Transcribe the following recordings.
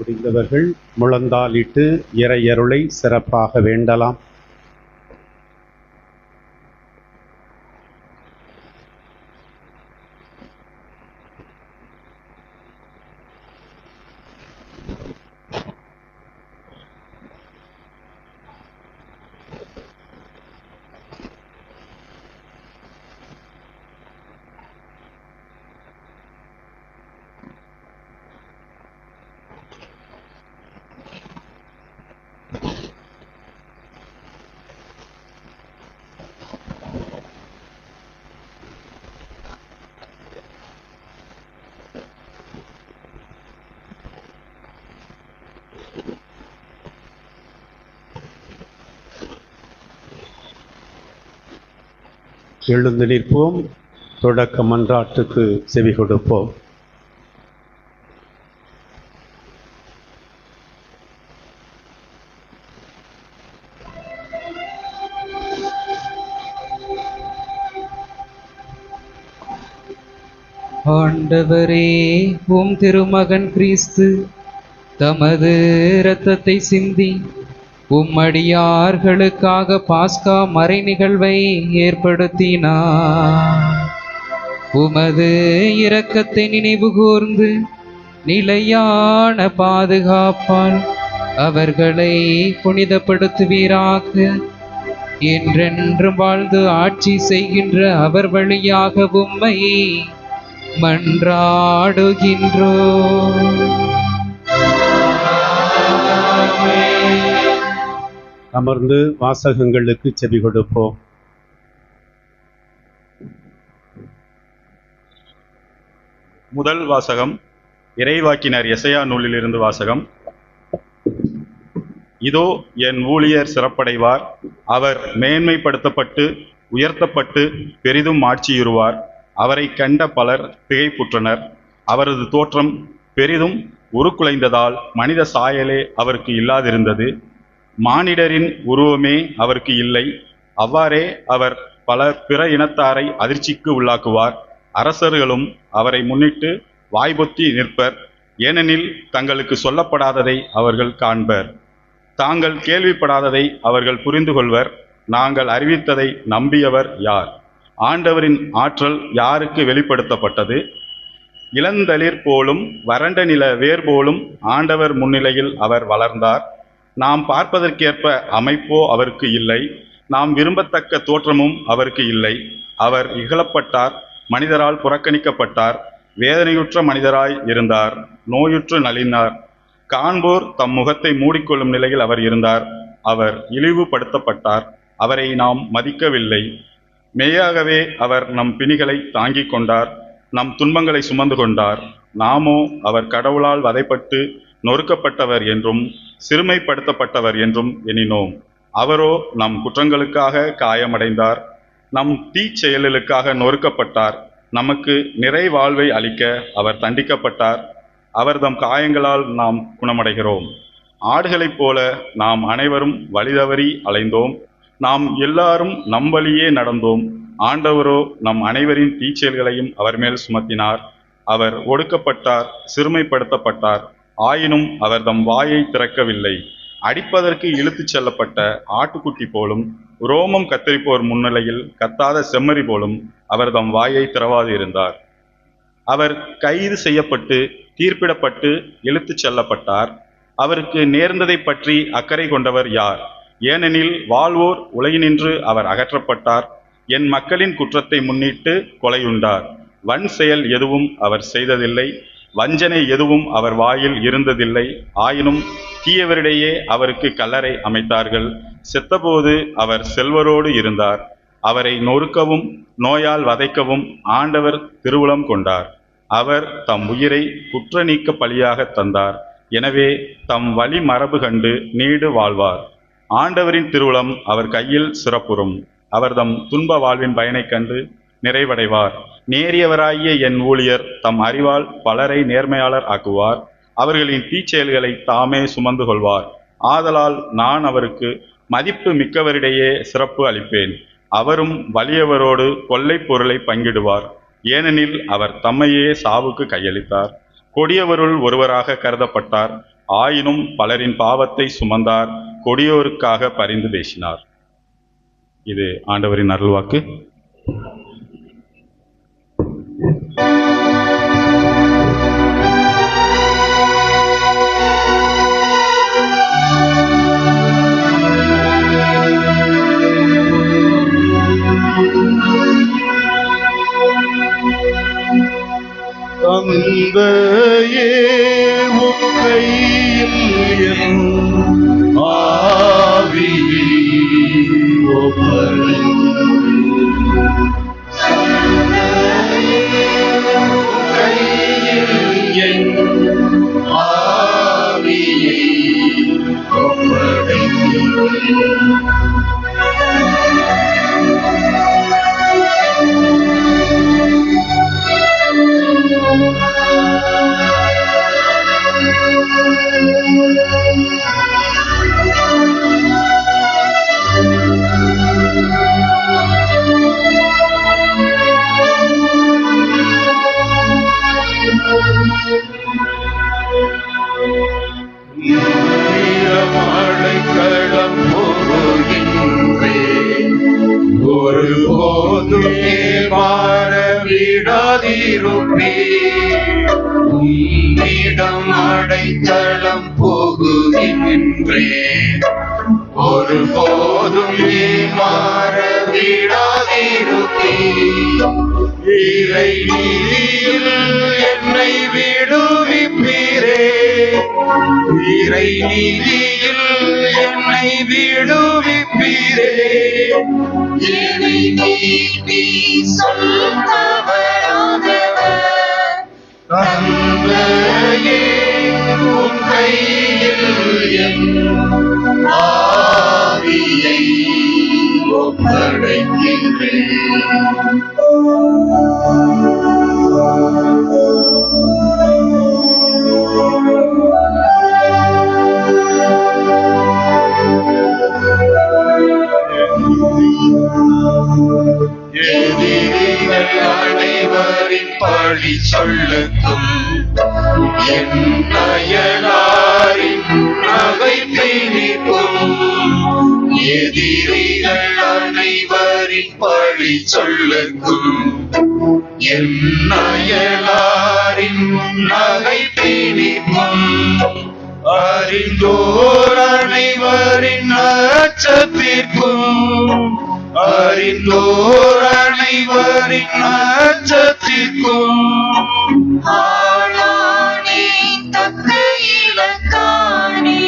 முடிந்தவர்கள் முழந்தாளிட்டு இறையருளை சிறப்பாக வேண்டலாம். எழுந்து நிற்போம். தொடக்க மன்றாட்டுக்கு செவி கொடுப்போம். ஆண்டவரே, உம் திருமகன் கிறிஸ்து தமது இரத்தத்தை சிந்தி உம்மடியார்களுக்காக பாஸ்கா மறை நிகழ்வை ஏற்படுத்தினார். உமது இரக்கத்தை நினைவு கூர்ந்து நிலையான பாதுகாப்பால் அவர்களை புனிதப்படுத்துவீராக. என்றென்றும் வாழ்ந்து ஆட்சி செய்கின்ற அவர் வழியாக உம்மை மன்றாடுகின்றோம். அமர்ந்து வாசகங்களுக்கு செவி கொடுப்போம். முதல் வாசகம் இறைவாக்கினர் எசையா நூலிலிருந்து வாசகம். இதோ என் ஊழியர் சிறப்படைவார், அவர் மேன்மைப்படுத்தப்பட்டு உயர்த்தப்பட்டு பெரிதும் ஆட்சியுறுவார். அவரை கண்ட பலர் திகைப்புற்றனர். அவரது தோற்றம் பெரிதும் உருக்குலைந்ததால் மனித சாயலே அவருக்கு இல்லாதிருந்தது. மானிடரின் உருவமே அவருக்கு இல்லை. அவ்வாறே அவர் பல பிற இனத்தாரை அதிர்ச்சிக்கு உள்ளாக்குவார். அரசர்களும் அவரை முன்னிட்டு வாய்பொத்தி நிற்பர். ஏனெனில் தங்களுக்கு சொல்லப்படாததை அவர்கள் காண்பர், தாங்கள் கேள்விப்படாததை அவர்கள் புரிந்து கொள்வர். நாங்கள் அறிவித்ததை நம்பியவர் யார்? ஆண்டவரின் ஆற்றல் யாருக்கு வெளிப்படுத்தப்பட்டது? இளந்தளிர் போலும் வறண்ட நில வேர் போலும் ஆண்டவர் முன்னிலையில் அவர் வளர்ந்தார். நாம் பார்ப்பதற்கேற்ப அமைப்போ அவருக்கு இல்லை, நாம் விரும்பத்தக்க தோற்றமும் அவருக்கு இல்லை. அவர் இகழப்பட்டார், மனிதரால் புறக்கணிக்கப்பட்டார். வேதனையுற்ற மனிதராய் இருந்தார், நோயுற்று நலினார். காண்போர் தம் முகத்தை மூடிக்கொள்ளும் நிலையில் அவர் இருந்தார். அவர் இழிவுபடுத்தப்பட்டார், அவரை நாம் மதிக்கவில்லை. மெய்யாகவே அவர் நம் பிணிகளை தாங்கிக் கொண்டார், நம் துன்பங்களை சுமந்து கொண்டார். நாமோ அவர் கடவுளால் வதைப்பட்டு நொறுக்கப்பட்டவர் என்றும் சிறுமைப்படுத்தப்பட்டவர் என்றும் எண்ணினோம். அவரோ நம் குற்றங்களுக்காக காயமடைந்தார், நம் தீச்செயலுக்காக நொறுக்கப்பட்டார். நமக்கு நிறை வாழ்வை அளிக்க அவர் தண்டிக்கப்பட்டார். அவர் தம் காயங்களால் நாம் குணமடைகிறோம். ஆடுகளைப் போல நாம் அனைவரும் வழிதவறி அலைந்தோம். நாம் எல்லாரும் நம் வழியே நடந்தோம். ஆண்டவரோ நம் அனைவரின் தீச்செயல்களையும் அவர் மேல் சுமத்தினார். அவர் ஒடுக்கப்பட்டார், சிறுமைப்படுத்தப்பட்டார். ஆயினும் அவர் தம் வாயை திறக்கவில்லை. அடிப்பதற்கு இழுத்துச் செல்லப்பட்ட ஆட்டுக்குட்டி போலும் ரோமம் கத்தரிப்போர் முன்னிலையில் கத்தாத செம்மறி போலும் அவர் தம் வாயை திறவாது இருந்தார். அவர் கைது செய்யப்பட்டு தீர்ப்பிடப்பட்டு இழுத்துச் செல்லப்பட்டார். அவருக்கு நேர்ந்ததை பற்றி அக்கறை கொண்டவர் யார்? ஏனெனில் வாழ்வோர் உலகினின்று அவர் அகற்றப்பட்டார். என் மக்களின் குற்றத்தை முன்னிட்டு கொலையுண்டார். வன் செயல் எதுவும் அவர் செய்ததில்லை, வஞ்சனை எதுவும் அவர் வாயில் இருந்ததில்லை. ஆயினும் தீயவரிடையே அவருக்கு கல்லறை அமைத்தார்கள். செத்தபோது அவர் செல்வரோடு இருந்தார். அவரை நொறுக்கவும் நோயால் வதைக்கவும் ஆண்டவர் திருவுளம் கொண்டார். அவர் தம் உயிரை குற்ற நீக்க பலியாக தந்தார். எனவே தம் வழி மரபு கண்டு நீடு வாழ்வார். ஆண்டவரின் திருவுளம் அவர் கையில் சிறப்புறும். அவர் தம் துன்ப வாழ்வின் பயனை கண்டு நிறைவடைவார். நேரியவராகிய என் ஊழியர் தம் அறிவால் பலரை நேர்மையாளர் ஆக்குவார். அவர்களின் தீச்செயல்களை தாமே சுமந்து கொள்வார். ஆதலால் நான் அவருக்கு மதிப்பு மிக்கவரிடையே சிறப்பு அளிப்பேன். அவரும் வலியவரோடு கொள்ளை பொருளை பங்கிடுவார். ஏனெனில் அவர் தம்மையே சாவுக்கு கையளித்தார். கொடியவருள் ஒருவராக கருதப்பட்டார். ஆயினும் பலரின் பாவத்தை சுமந்தார், கொடியோருக்காக பரிந்து பேசினார். இது ஆண்டவரின் அருள்வாக்கு. தந்தையே, உம் கையில் என் ஆவியை ஒப்படைக்கிறேன். தந்தையே, உம் கையில் என் ஆவியை ஒப்படைக்கிறேன். அடைக்கலம் போகின்றேன், ஒருபோதும் மாற விடாதிருப்பேன். உம்மிடம் அடைக்கலம் போகுகின்றேன், ஒருபோதும் மாற விடாதிருப்பேன். இறை நீதியில் என்னை விடுவிப்பீரே, இறை நீதியில் என்னை விடுவிப்பீரே. என்னை நீதி சொல்தவராதவர், தந்தையே, உம் கையில் என் ஆவியை ஒப்படைக்கின்றேன். எதிரிகள் அனைவரின் பழி சொல்லுக்கும், என் அயலாரின் நகைப்பை நீக்கும். எதிரிகள் அனைவரின் பழி சொல்லுக்கும், என் அயலாரின் நகைப்பை நீக்கும். அறிந்தோர் அனைவரின் அச்சத்திற்கும், அறிந்தோர் அனைவரின் அச்சத்திற்கும். ஆளானே தக்க இலக்கானே,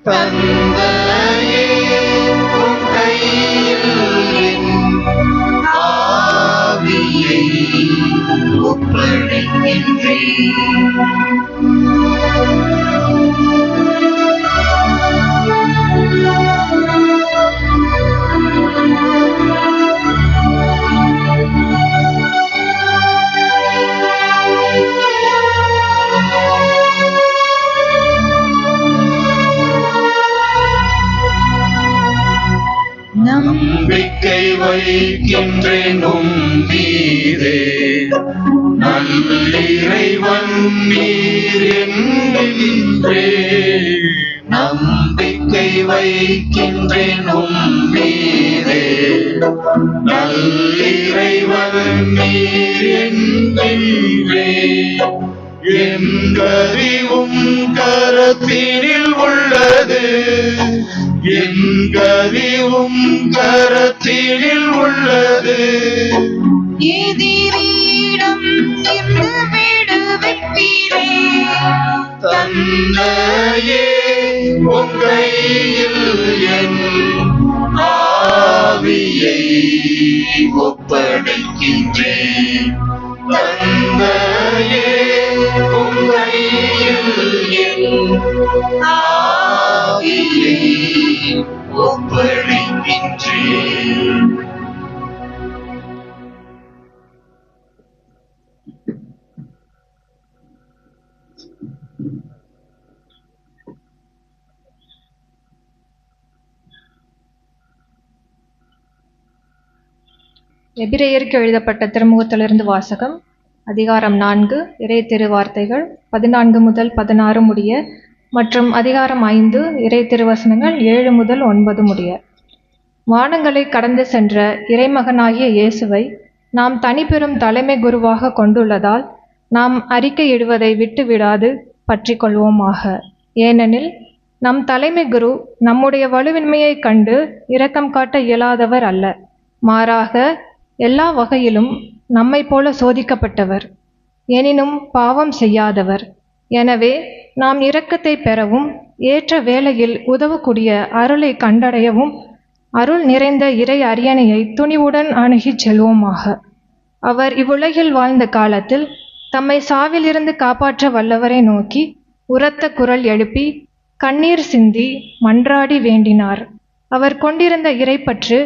தந்தையே, உம் கையில் என் ஆவியை ஒப்படைக்கின்றேன். நம்பிக்கை வைக்கின்றேன் உம் மீதே, நல்லிறைவன் நீர் என்கின்றேன். நம்பிக்கை வைக்கின்றேன் உம் மீதே, நல்லிறைவன் நீர் என்கின்றேன். என் கதிவும் கரத்தினில் உள்ளது, என் கதிவும் கரத்தினில் உள்ளது. எதிரியிடம் இருந்து விடுவிப்பீரே, தந்தையே, உம் கையில் என் ஆவியை ஒப்படைக்கின்றேன். தந்தையே, உம் கையில் என் ஆவியை ஒப்படைக்கின்றேன். எபிரேயருக்கு எழுதப்பட்ட திருமுகத்திலிருந்து வாசகம். அதிகாரம் 4 இறை திருவார்த்தைகள் 14 முதல் 16 முடிய மற்றும் அதிகாரம் 5 இறை திருவசனங்கள் 7 முதல் 9 முடிய. வானங்களை கடந்து சென்ற இறைமகனாகிய இயேசுவை நாம் தனிப்பெரும் தலைமை குருவாக கொண்டுள்ளதால் நாம் அறிக்கையிடுவதை விட்டுவிடாது பற்றி கொள்வோமாக. ஏனெனில் நம் தலைமை குரு நம்முடைய வலுவின்மையைக் கண்டு இரக்கம் காட்ட இயலாதவர் அல்ல, மாறாக எல்லா வகையிலும் நம்மை போல சோதிக்கப்பட்டவர், எனினும் பாவம் செய்யாதவர். எனவே நாம் இரக்கத்தை பெறவும் ஏற்ற வேளையில் உதவக்கூடிய அருளை கண்டடையவும் அருள் நிறைந்த இறை அரியணையை துணிவுடன் அணுகிச் செல்வோமாக. அவர் இவ்வுலகில் வாழ்ந்த காலத்தில் தம்மை சாவிலிருந்து காப்பாற்ற வல்லவரை நோக்கி உரத்த குரல் எழுப்பி கண்ணீர் சிந்தி மன்றாடி வேண்டினார். அவர் கொண்டிருந்த இறைப்பற்று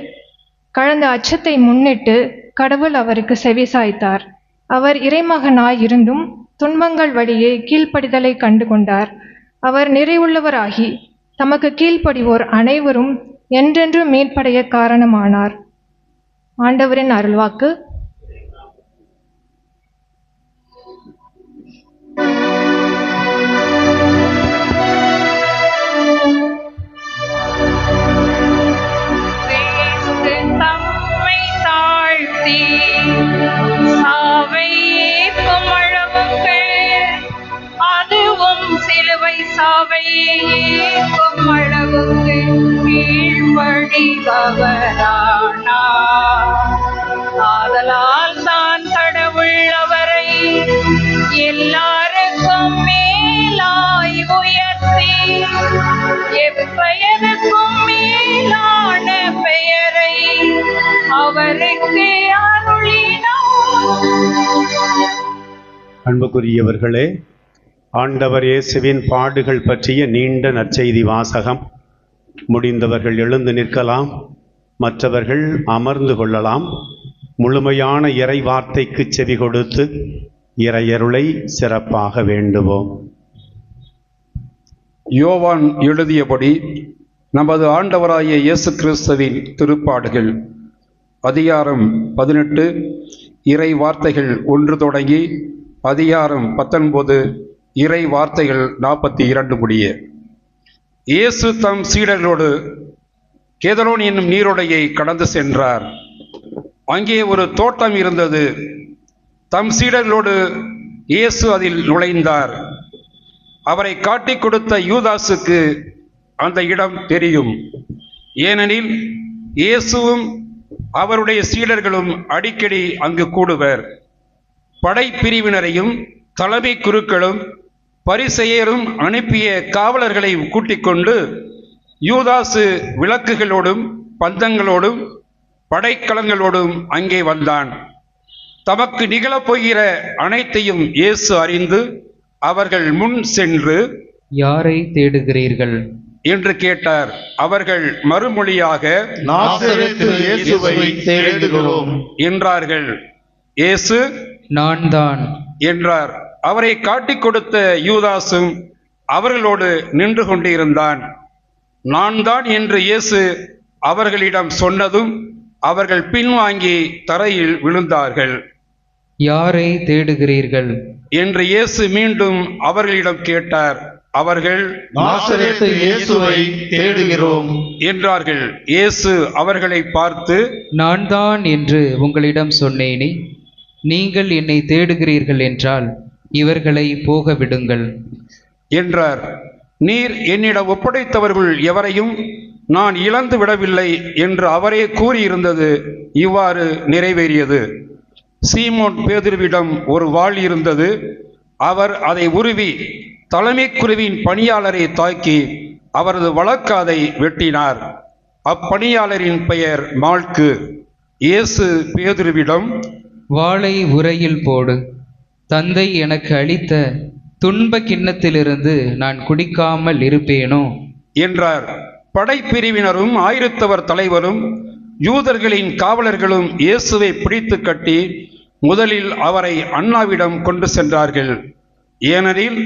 கலந்த அச்சத்தை முன்னிட்டு கடவுள் அவருக்கு செவிசாய்த்தார். அவர் இறைமகனாயிருந்தும் துன்பங்கள் வழியே கீழ்ப்படிதலை கண்டு கொண்டார். அவர் நிறைவுள்ளவராகி தமக்கு கீழ்ப்படிவோர் அனைவரும் என்றென்றும் மீட்படைய காரணமானார். ஆண்டவரின் அருள்வாக்கு. தம்மை தாழ்த்தி சாவை ஏற்கும் அளவுக்கு, அதுவும் சிலுவை சாவை ஏற்கும் அளவுக்கு கீழ்ப்படிபவரானார். ஆதலால் தான் கடவுள் அவரை எல்லாருக்கும் மேலாய் உயர்த்தி எப்பெயருக்கும் மேலான பெயரை அவருக்கு அருளினார். அன்புக்குரியவர்களே, ஆண்டவர் இயேசுவின் பாடுகள் பற்றிய நீண்ட நற்செய்தி வாசகம். முடிந்தவர்கள் எழுந்து நிற்கலாம், மற்றவர்கள் அமர்ந்து கொள்ளலாம். முழுமையான இறை வார்த்தைக்கு செவி கொடுத்து இறையருளை சிறப்பாக வேண்டுவோம். யோவான் எழுதியபடி நமது ஆண்டவராகிய இயேசு கிறிஸ்துவின் திருப்பாடுகள் அதிகாரம் 18 இறை வார்த்தைகள் 1 தொடங்கி அதிகாரம் 19 இறை வார்த்தைகள் 42 முடிய. இயேசு தம் சீடர்களோடு கேதரோன் என்னும் நீரோடையை கடந்து சென்றார். அங்கே ஒரு தோட்டம் இருந்தது. தம் சீடர்களோடு இயேசு அதில் நுழைந்தார். அவரை காட்டிக் கொடுத்த யூதாசுக்கு அந்த இடம் தெரியும். ஏனெனில் இயேசுவும் அவருடைய சீடர்களும் அடிக்கடி அங்கு கூடுவர். படைப்பிரிவினரையும் தலைமை குருக்களும் பரிசேயரும் அனுப்பிய காவலர்களை கூட்டிக் கொண்டு யூதாசு விளக்குகளோடும் பந்தங்களோடும் படைக்கலங்களோடும் அங்கே வந்தான். தமக்கு நிகழப்போகிற அனைத்தையும் இயேசு அறிந்து அவர்கள் முன் சென்று, யாரை தேடுகிறீர்கள் என்று கேட்டார். அவர்கள் மறுமொழியாக, நாசரேத்து இயேசுவை தேடுகிறோம் என்றார்கள். இயேசு, நான் தான் என்றார். அவரை காட்டிக் கொடுத்த யூதாசும் அவர்களோடு நின்று கொண்டிருந்தான். நான் தான் என்று இயேசு அவர்களிடம் சொன்னதும் அவர்கள் பின்வாங்கி தரையில் விழுந்தார்கள். யாரை தேடுகிறீர்கள் என்று இயேசு மீண்டும் அவர்களிடம் கேட்டார். அவர்கள், நாசரேத்து இயேசுவை தேடுகிறோம் என்றார்கள். இயேசு அவர்களை பார்த்து, நான் தான் என்று உங்களிடம் சொன்னேனே, நீங்கள் என்னை தேடுகிறீர்கள் என்றால் இவர்களை போக விடுங்கள் என்றார். நீர் என்னிடம் ஒப்படைத்தவர்கள் எவரையும் நான் இழந்து விடவில்லை என்று அவரே கூறியிருந்தது இவ்வாறு நிறைவேறியது. சீமோன் பேதுருவிடம் ஒரு வாள் இருந்தது. அவர் அதை உருவி தலைமை குருவின் பணியாளரை தாக்கி அவரது வலக்காதை வெட்டினார். அப்பணியாளரின் பெயர் மால்கு. இயேசு பேதுருவிடம், வாளை உறையில் போடு. தந்தை எனக்கு அளித்த துன்ப கிண்ணத்திலிருந்து நான் குடிக்காமல் இருப்பேனோ என்றார். படைப்பிரிவினரும் ஆயிரத்தவர் தலைவரும் யூதர்களின் காவலர்களும் இயேசுவை பிடித்து கட்டி முதலில் அவரை அன்னாவிடம் கொண்டு சென்றார்கள். ஏனெனில்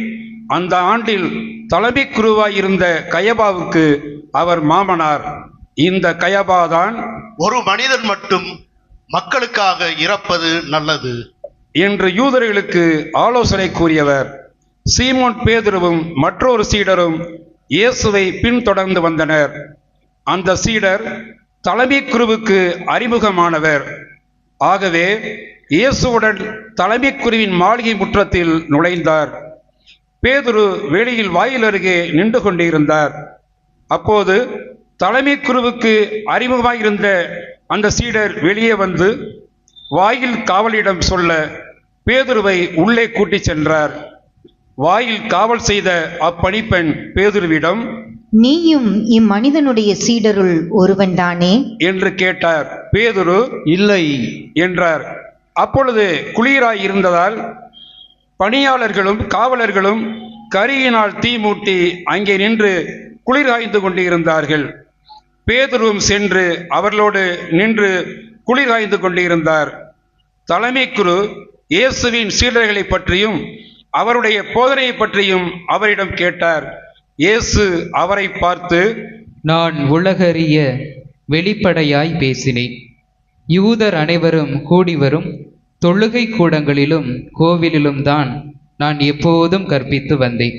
அந்த ஆண்டில் தலைமை குருவாயிருந்த கயபாவுக்கு அவர் மாமனார். இந்த கயபாதான், ஒரு மனிதன் மட்டும் மக்களுக்காக இறப்பது நல்லது, என்று யூதர்களுக்கு ஆலோசனை கூறியவர். சீமோன் பேதுருவும் மற்றொரு சீடரும் இயேசுவை பின்தொடர்ந்து வந்தனர். அந்த சீடர் தலைமை குருவுக்கு அறிமுகமானவர். ஆகவே இயேசுவுடன் தலைமை குருவின் மாளிகை முற்றத்தில் நுழைந்தார். பேதுரு வெளியில் வாயில் அருகே நின்று கொண்டிருந்தார். அப்போது தலைமை குருவுக்கு அறிமுகமாயிருந்த அந்த சீடர் வெளியே வந்து வாயில் காவலிடம் சொல்ல பேதுருவை உள்ளே கூட்டிச் சென்றார். வாயில் காவல் செய்த அப்பணிப்பெண் பேதுருவிடம், நீயும் இம்மனிதனுடைய சீடருள் ஒருவன்தானே என்று கேட்டார். பேதுரு இல்லை என்றார். அப்பொழுது குளிராய் இருந்ததால் பணியாளர்களும் காவலர்களும் கரியினால் தீ மூட்டி அங்கே நின்று குளிர் காய்ந்து கொண்டிருந்தார்கள். பேதுருவும் சென்று அவர்களோடு நின்று குளிர் காய்ந்து கொண்டிருந்தார். தலைமை குரு இயேசுவின் சீடர்களை பற்றியும் அவருடைய போதனையை பற்றியும் அவரிடம் கேட்டார். இயேசு அவரை பார்த்து, நான் உலகறிய வெளிப்படையாய் பேசினேன். யூதர் அனைவரும் கூடி வரும் தொழுகை கூடங்களிலும் கோவிலிலும் தான் நான் எப்போதும் கற்பித்து வந்தேன்.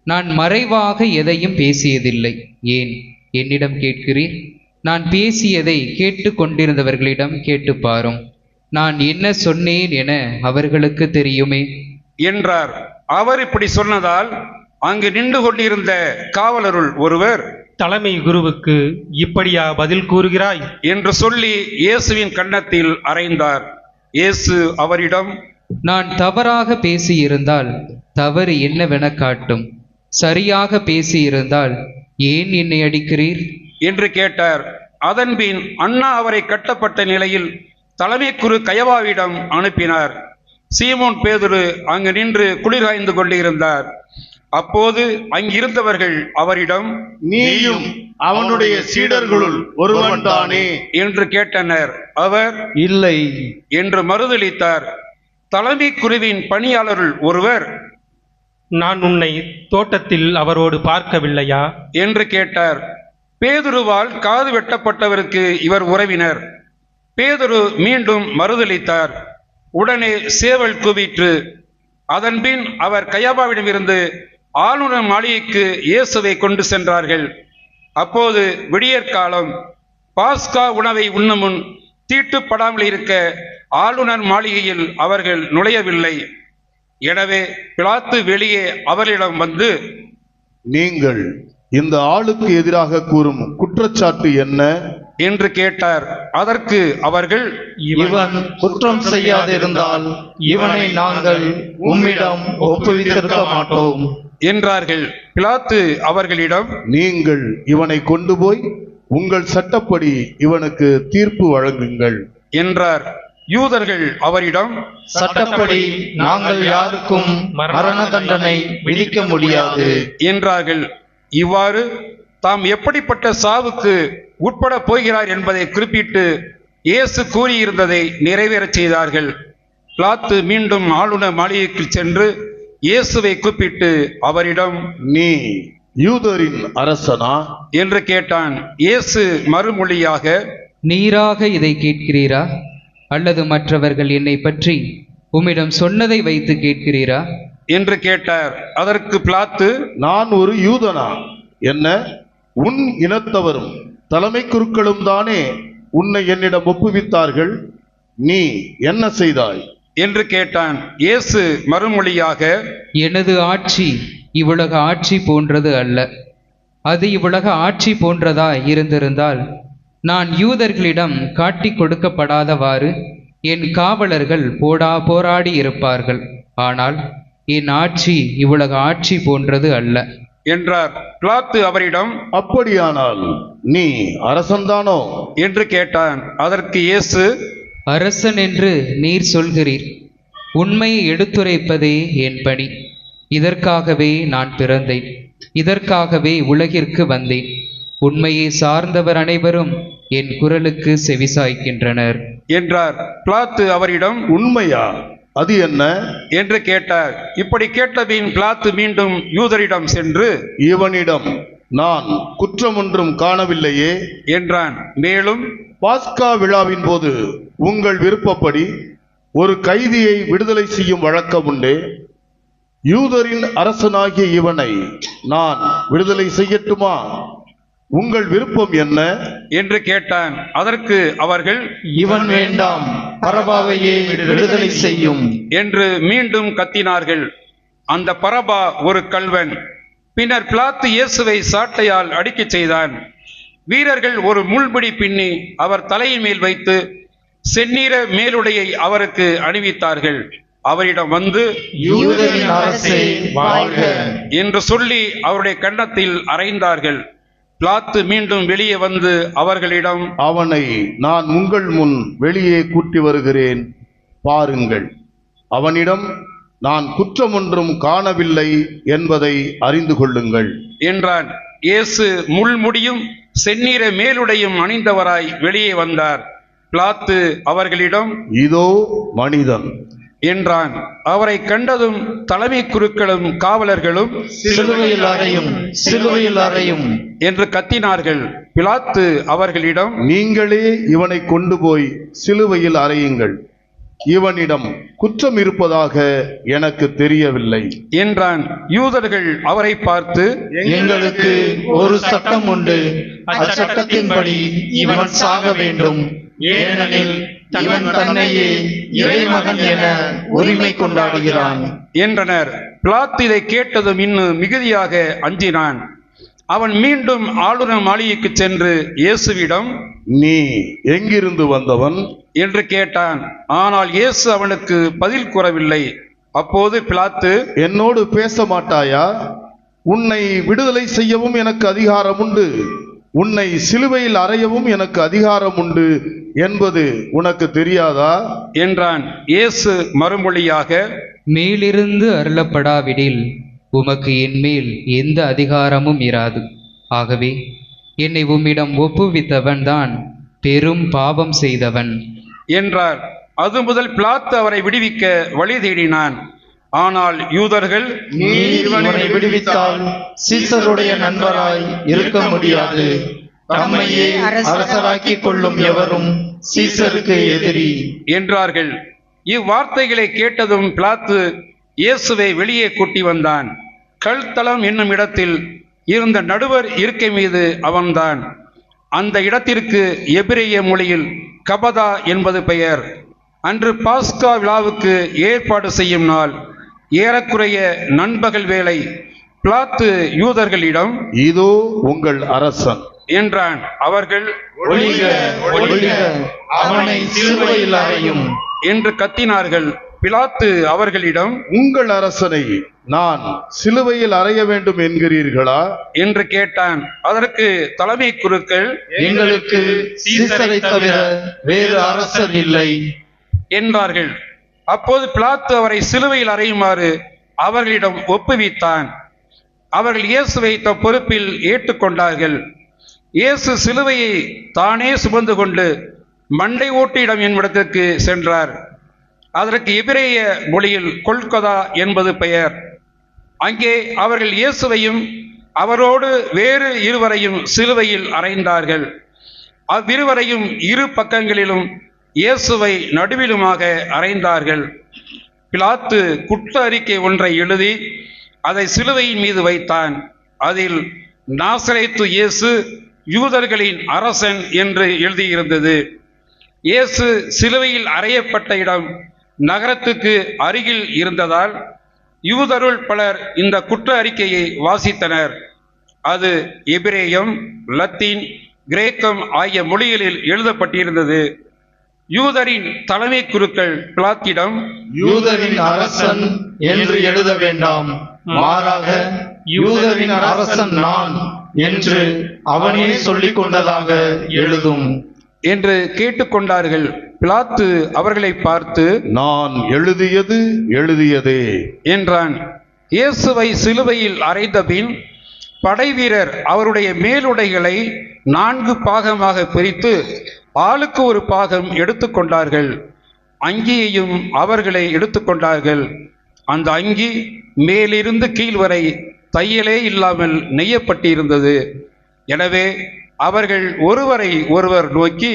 நான் மறைவாக எதையும் பேசியதில்லை. ஏன் என்னிடம் கேட்கிறீர்? நான் பேசியதை கேட்டு கொண்டிருந்தவர்களிடம் கேட்டு பாரும். நான் என்ன சொன்னேன் என அவர்களுக்கு தெரியுமே என்றார். அவர் இப்படி சொன்னதால் அங்கு நின்று கொண்டிருந்த காவலருள் ஒருவர், தலைமை குருவுக்கு இப்படியா பதில் கூறுகிறாய் என்று சொல்லி இயேசுவின் கன்னத்தில் அறைந்தார். இயேசு அவரிடம், நான் தவறாக பேசியிருந்தால் தவறு என்னவென காட்டும். சரியாக பேசியிருந்தால் ஏன் என்னை அடிக்கிறீர் என்று கேட்டார். அதன்பின் அண்ணா அவரை கட்டப்பட்ட நிலையில் தலைமை குரு கயவாவிடம் அனுப்பினார். சீமோன் பேதுரு அங்கு நின்று குளிர் காய்ந்து கொண்டிருந்தார். அப்போது அங்கிருந்தவர்கள் அவரிடம், நீயும் அவனுடைய சீடர்களுள் ஒருவன்தானே என்று கேட்டனர். அவர், இல்லை என்று மறுதளித்தார். தலைமை குருவின் பணியாளருள் ஒருவர், நான் உன்னை தோட்டத்தில் அவரோடு பார்க்கவில்லையா என்று கேட்டார். பேதுருவால் காது வெட்டப்பட்டவருக்கு இவர் உறவினர். பேதுரு மீண்டும் மறுதளித்தார். உடனே சேவல் கூவிற்று. அதன்பின் அவர் கயபாவிடமிருந்து ஆளுநர் மாளிகைக்கு இயேசுவை கொண்டு சென்றார்கள். அப்போது விடியற்காலம். பாஸ்கா உணவை உண்ணும் முன் தீட்டுப்படாமல் இருக்க ஆளுநர் மாளிகையில் அவர்கள் நுழையவில்லை. எனவே பிலாத்து வெளியே அவர்களிடம் வந்து, நீங்கள் இந்த ஆளுக்கு எதிராக கூறும் குற்றச்சாட்டு என்ன என்று கேட்டார். அதற்கு அவர்கள், இவன் குற்றம் செய்யாதிருந்தால் இவனை நாங்கள் உம்மிடம் ஒப்புவித்திருக்க மாட்டோம் என்றார்கள். பிலாத்து அவர்களிடம், நீங்கள் இவனை கொண்டு போய் உங்கள் சட்டப்படி இவனுக்கு தீர்ப்பு வழங்குங்கள் என்றார். யூதர்கள் அவரிடம், சட்டப்படி நாங்கள் யாருக்கும் மரண தண்டனை விதிக்க முடியாது என்றார்கள். இவ்வாறு தாம் எப்படிப்பட்ட சாவுக்கு உட்பட போகிறார் என்பதை குறிப்பிட்டு இயேசு கூறியிருந்ததை நிறைவேறச் செய்தார்கள். பிலாத்து மீண்டும் ஆளுநர் மாளிகைக்கு சென்று இயேசுவை கூப்பிட்டு அவரிடம், நீ யூதரின் அரசனா என்று கேட்டான். இயேசு மறுமொழியாக, நீராக இதை கேட்கிறீரா, அல்லது மற்றவர்கள் என்னை பற்றி உம்மிடம் சொன்னதை வைத்து கேட்கிறீரா என்று கேட்டார். அதற்கு பிலாத்து, நான் ஒரு யூதனா? என்ன, உன் இனத்தவரும் தலைமை குருக்களும் தானே உன்னை என்னிடம் ஒப்புவித்தார்கள். நீ என்ன செய்தாய் என்று கேட்டான். இயேசு மறுமொழியாக, எனது ஆட்சி இவ்வுலக ஆட்சி போன்றது அல்ல. அது இவ்வுலக ஆட்சி போன்றதாய் இருந்திருந்தால் நான் யூதர்களிடம் காட்டிக் கொடுக்கப்படாதவாறு என் காவலர்கள் போராடி இருப்பார்கள். ஆனால் என் ஆட்சி இவ்வுலக ஆட்சி போன்றது அல்ல என்றார். பிலாத்து அவரிடம், அப்படியானால் நீ அரசன்தானோ என்று கேட்டான். அதற்கு இயேசு, அரசன் என்று நீர் சொல்கிறீர். உண்மையை எடுத்துரைப்பதே என் பணி. இதற்காகவே நான் பிறந்தேன். இதற்காகவே உலகிற்கு வந்தேன். உண்மையை சார்ந்தவர் அனைவரும் என் குரலுக்கு செவிசாய்க்கின்றனர் என்றார். பிலாத்து அவரிடம், உண்மையா? அது என்ன என்று கேட்டார். இப்படி கேட்டபின் பிலாத்து மீண்டும் யூதரிடம் சென்று, இவனிடம் நான் குற்றம் ஒன்றும் காணவில்லையே என்றான். மேலும், பாஸ்கா விழாவின் போது உங்கள் விருப்பப்படி ஒரு கைதியை விடுதலை செய்யும் வழக்கம் உண்டே. யூதரின் அரசனாகிய இவனை நான் விடுதலை செய்யட்டுமா? உங்கள் விருப்பம் என்ன என்று கேட்டான். அதற்கு அவர்கள், இவன் வேண்டாம், பரபாவையே விடுதலை செய்யும் என்று மீண்டும் கத்தினார்கள். அந்த பரபா ஒரு கள்வன். பின்னர் பிலாத்து இயேசுவை சாட்டையால் அடிக்கச் செய்தான். வீரர்கள் ஒரு முள்பிடி பின்னி அவர் தலையின் மேல் வைத்து செந்நிற மேலுடையை அவருக்கு அணிவித்தார்கள். அவரிடம் வந்து, யூதரின் அரசே வாழ்க என்று சொல்லி அவருடைய கன்னத்தில் அறைந்தார்கள். பிலாத்து மீண்டும் வெளியே வந்து அவர்களிடம், அவனை நான் உங்கள் முன் வெளியே கூட்டி வருகிறேன், பாருங்கள். அவனிடம் நான் குற்றம் ஒன்றும் காணவில்லை என்பதை அறிந்து கொள்ளுங்கள் என்றான். இயேசு முள்முடியும் செந்நிற மேலுடையும் அணிந்தவராய் வெளியே வந்தார். பிலாத்து அவர்களிடம், இதோ மனிதன் என்றான். அவரை கண்டதும் தலைமை குருக்களும் காவலர்களும், சிலுவையில் அறையும், சிலுவையில் அறையும் என்று கத்தினார்கள். பிலாத்து அவர்களிடம், நீங்களே இவனை கொண்டு போய் சிலுவையில் அறையுங்கள், இவனிடம் குற்றம் இருப்பதாக எனக்கு தெரியவில்லை என்றான். யூதர்கள் அவரை பார்த்து, எங்களுக்கு ஒரு சட்டம் உண்டு, அச்சட்டத்தின்படி இவன் சாக வேண்டும், ஏனெனில் இவன் தன்னையே இறைமகன் என உரிமை கொண்டாடுகிறான் என்றனர். பிலாத்து இதை கேட்டதும் இன்னும் மிகுதியாக அஞ்சினான். அவன் மீண்டும் ஆளுநர் மாளிகைக்கு சென்று இயேசுவிடம், நீ எங்கிருந்து வந்தவன் என்று கேட்டான். ஆனால் இயேசு அவனுக்கு பதில் கூறவில்லை. அப்போது பிலாத்து, என்னோடு பேச மாட்டாயா? உன்னை விடுதலை செய்யவும் எனக்கு அதிகாரம் உண்டு, உன்னை சிலுவையில் அறையவும் எனக்கு அதிகாரம் உண்டு என்பது உனக்கு தெரியாதா என்றான். இயேசு மறுமொழியாக, மேலிருந்து அருளப்படாவிடில் உமக்கு என்மேல் எந்த அதிகாரமும் இராது. ஆகவே என்னை உம்மிடம் ஒப்புவித்தவன் தான் பெரும் பாவம் செய்தவன் என்றார். அது முதல் பிலாத்து அவரை விடுவிக்க வழி தேடினான். ஆனால் யூதர்கள், நீர் இவனை விடுவித்தால் சீசருடைய நண்பராய் இருக்க முடியாது, தம்மையே அரசராக்கிக் கொள்ளும் எவரும் சீசருக்கு எதிரி என்றார்கள். இவ்வார்த்தைகளை கேட்டதும் பிலாத்து இயேசுவை வெளியே கூட்டி வந்தான். கல்தலம் என்னும் இடத்தில் இருந்த நடுவர் இருக்கை மீது அவன்தான். அந்த இடத்திற்கு எபிரேய மொழியில் கபதா என்பது பெயர். அன்று பாஸ்கா விழாவுக்கு ஏற்பாடு செய்யும் நாள். ஏறக்குறைய நண்பகல் வேளை. பிலாத்து யூதர்களிடம், இதோ உங்கள் அரசன் என்றான். அவர்கள், ஒழிக, ஒழிக, அவனை சிலுவையில் அறையும் என்று கத்தினார்கள். பிலாத்து அவர்களிடம், உங்கள் அரசனை நான் சிலுவையில் அறைய வேண்டும் என்கிறீர்களா என்று கேட்டான். அதற்கு தலைமை குருக்கள், எங்களுக்கு சீசரை தவிர வேறு அரசர் இல்லை என்றார்கள். அப்போது பிலாத்து அவரை சிலுவையில் அறையுமாறு அவர்களிடம் ஒப்புவித்தான். அவர்கள் இயேசுவை தம் பொறுப்பில் ஏற்றுக்கொண்டார்கள். இயேசு சிலுவையை தானே சுமந்து கொண்டு மண்டை ஓட்டியிடம் என்னிடத்திற்கு சென்றார். அதற்கு எபிரேய மொழியில் கொல்கொதா என்பது பெயர். அங்கே அவர்கள் இயேசுவையும் அவரோடு வேறு இருவரையும் சிலுவையில் அறைந்தார்கள். அவ்விருவரையும் இரு பக்கங்களிலும் இயேசுவை நடுவிலுமாக அறைந்தார்கள். பிலாத்து குற்ற அறிக்கை ஒன்றை எழுதி அதை சிலுவையின் மீது வைத்தான். அதில் நாசரேத்து இயேசு யூதர்களின் அரசன் என்று எழுதியிருந்தது. இயேசு சிலுவையில் அறையப்பட்ட இடம் நகரத்துக்கு அருகில் இருந்ததால் யூதருள் பலர் இந்த குற்ற அறிக்கையை வாசித்தனர். அது எபிரேயம், லத்தீன், கிரேக்கம் ஆகிய மொழிகளில் எழுதப்பட்டிருந்தது. யூதரின் தலைமை குருக்கள் பிலாத்திடம், யூதரின் அரசன் என்று எழுத வேண்டாம், மாறாக யூதரின் அரசன் நான் என்று அவனே சொல்லிக் கொண்டதாக எழுதும் என்று கேட்டுக்கொண்டார்கள். பிலாத்து அவர்களை பார்த்து, நான் எழுதியது எழுதியதே என்றான். இயேசுவை சிலுவையில் அறைந்தபின் படைவீரர் அவருடைய மேலுடைகளை 4 பாகமாக பிரித்து ஆளுக்கு ஒரு பாகம் எடுத்துக்கொண்டார்கள். அங்கியையும் அவர்களை எடுத்துக்கொண்டார்கள். அந்த அங்கி மேலிருந்து கீழ் வரை தையலே இல்லாமல் நெய்யப்பட்டிருந்தது. எனவே அவர்கள் ஒருவரை ஒருவர் நோக்கி,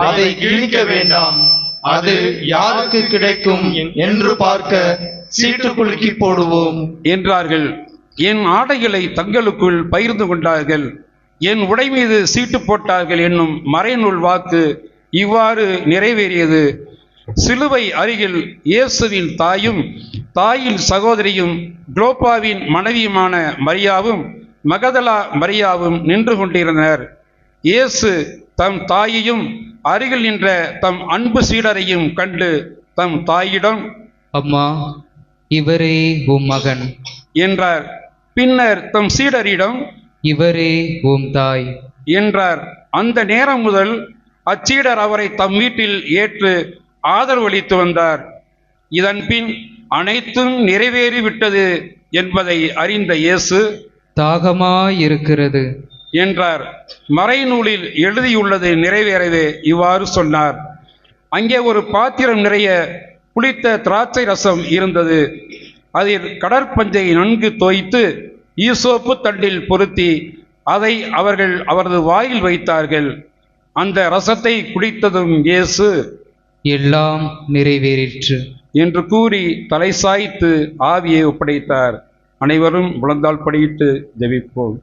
அதை கிழிக்க வேண்டாம், அது யாருக்கு கிடைக்கும் என்று பார்க்க சீட்டு குலுக்கி போடுவோம் என்றார்கள். என் ஆடைகளை தங்களுக்குள் பகிர்ந்து கொண்டார்கள், என் உடை மீது சீட்டு போட்டார்கள் என்னும் மறைநூல் வாக்கு இவ்வாறு நிறைவேறியது. சிலுவை அருகில் இயேசுவின் தாயும் தாயின் சகோதரியும் குளோப்பாவின் மனைவியுமான மரியாவும் மகதலா மரியாவும் நின்று கொண்டிருந்தனர். இயேசு தம் தாயையும் அருகில் நின்ற தம் அன்பு சீடரையும் கண்டு தம் தாயிடம், அம்மா, இவரே உம் மகன் என்றார். பின்னர் தம் சீடரிடம், இவரே உம் தாய் என்றார். அந்த நேரம் முதல் அச்சீடர் அவரை தம் வீட்டில் ஏற்று ஆதரவளித்து வந்தார். இதன் பின் அனைத்தும் நிறைவேறிவிட்டது என்பதை அறிந்த இயேசு, தாகமாயிருக்கிறது என்றார். மறைநூலில் எழுதியுள்ளது நிறைவேறவே இவ்வாறு சொன்னார். அங்கே ஒரு பாத்திரம் நிறைய புளித்த திராட்சை ரசம் இருந்தது. அதில் கடற்பஞ்சை நன்கு தோய்த்து ஈசோப்பு தண்டில் பொருத்தி அதை அவர்கள் அவரது வாயில் வைத்தார்கள். அந்த ரசத்தை குடித்ததும் இயேசு, எல்லாம் நிறைவேறிற்று என்று கூறி தலை சாய்த்து ஆவியை ஒப்படைத்தார். அனைவரும் முழந்தாள் படியிட்டு ஜெபிப்போம்.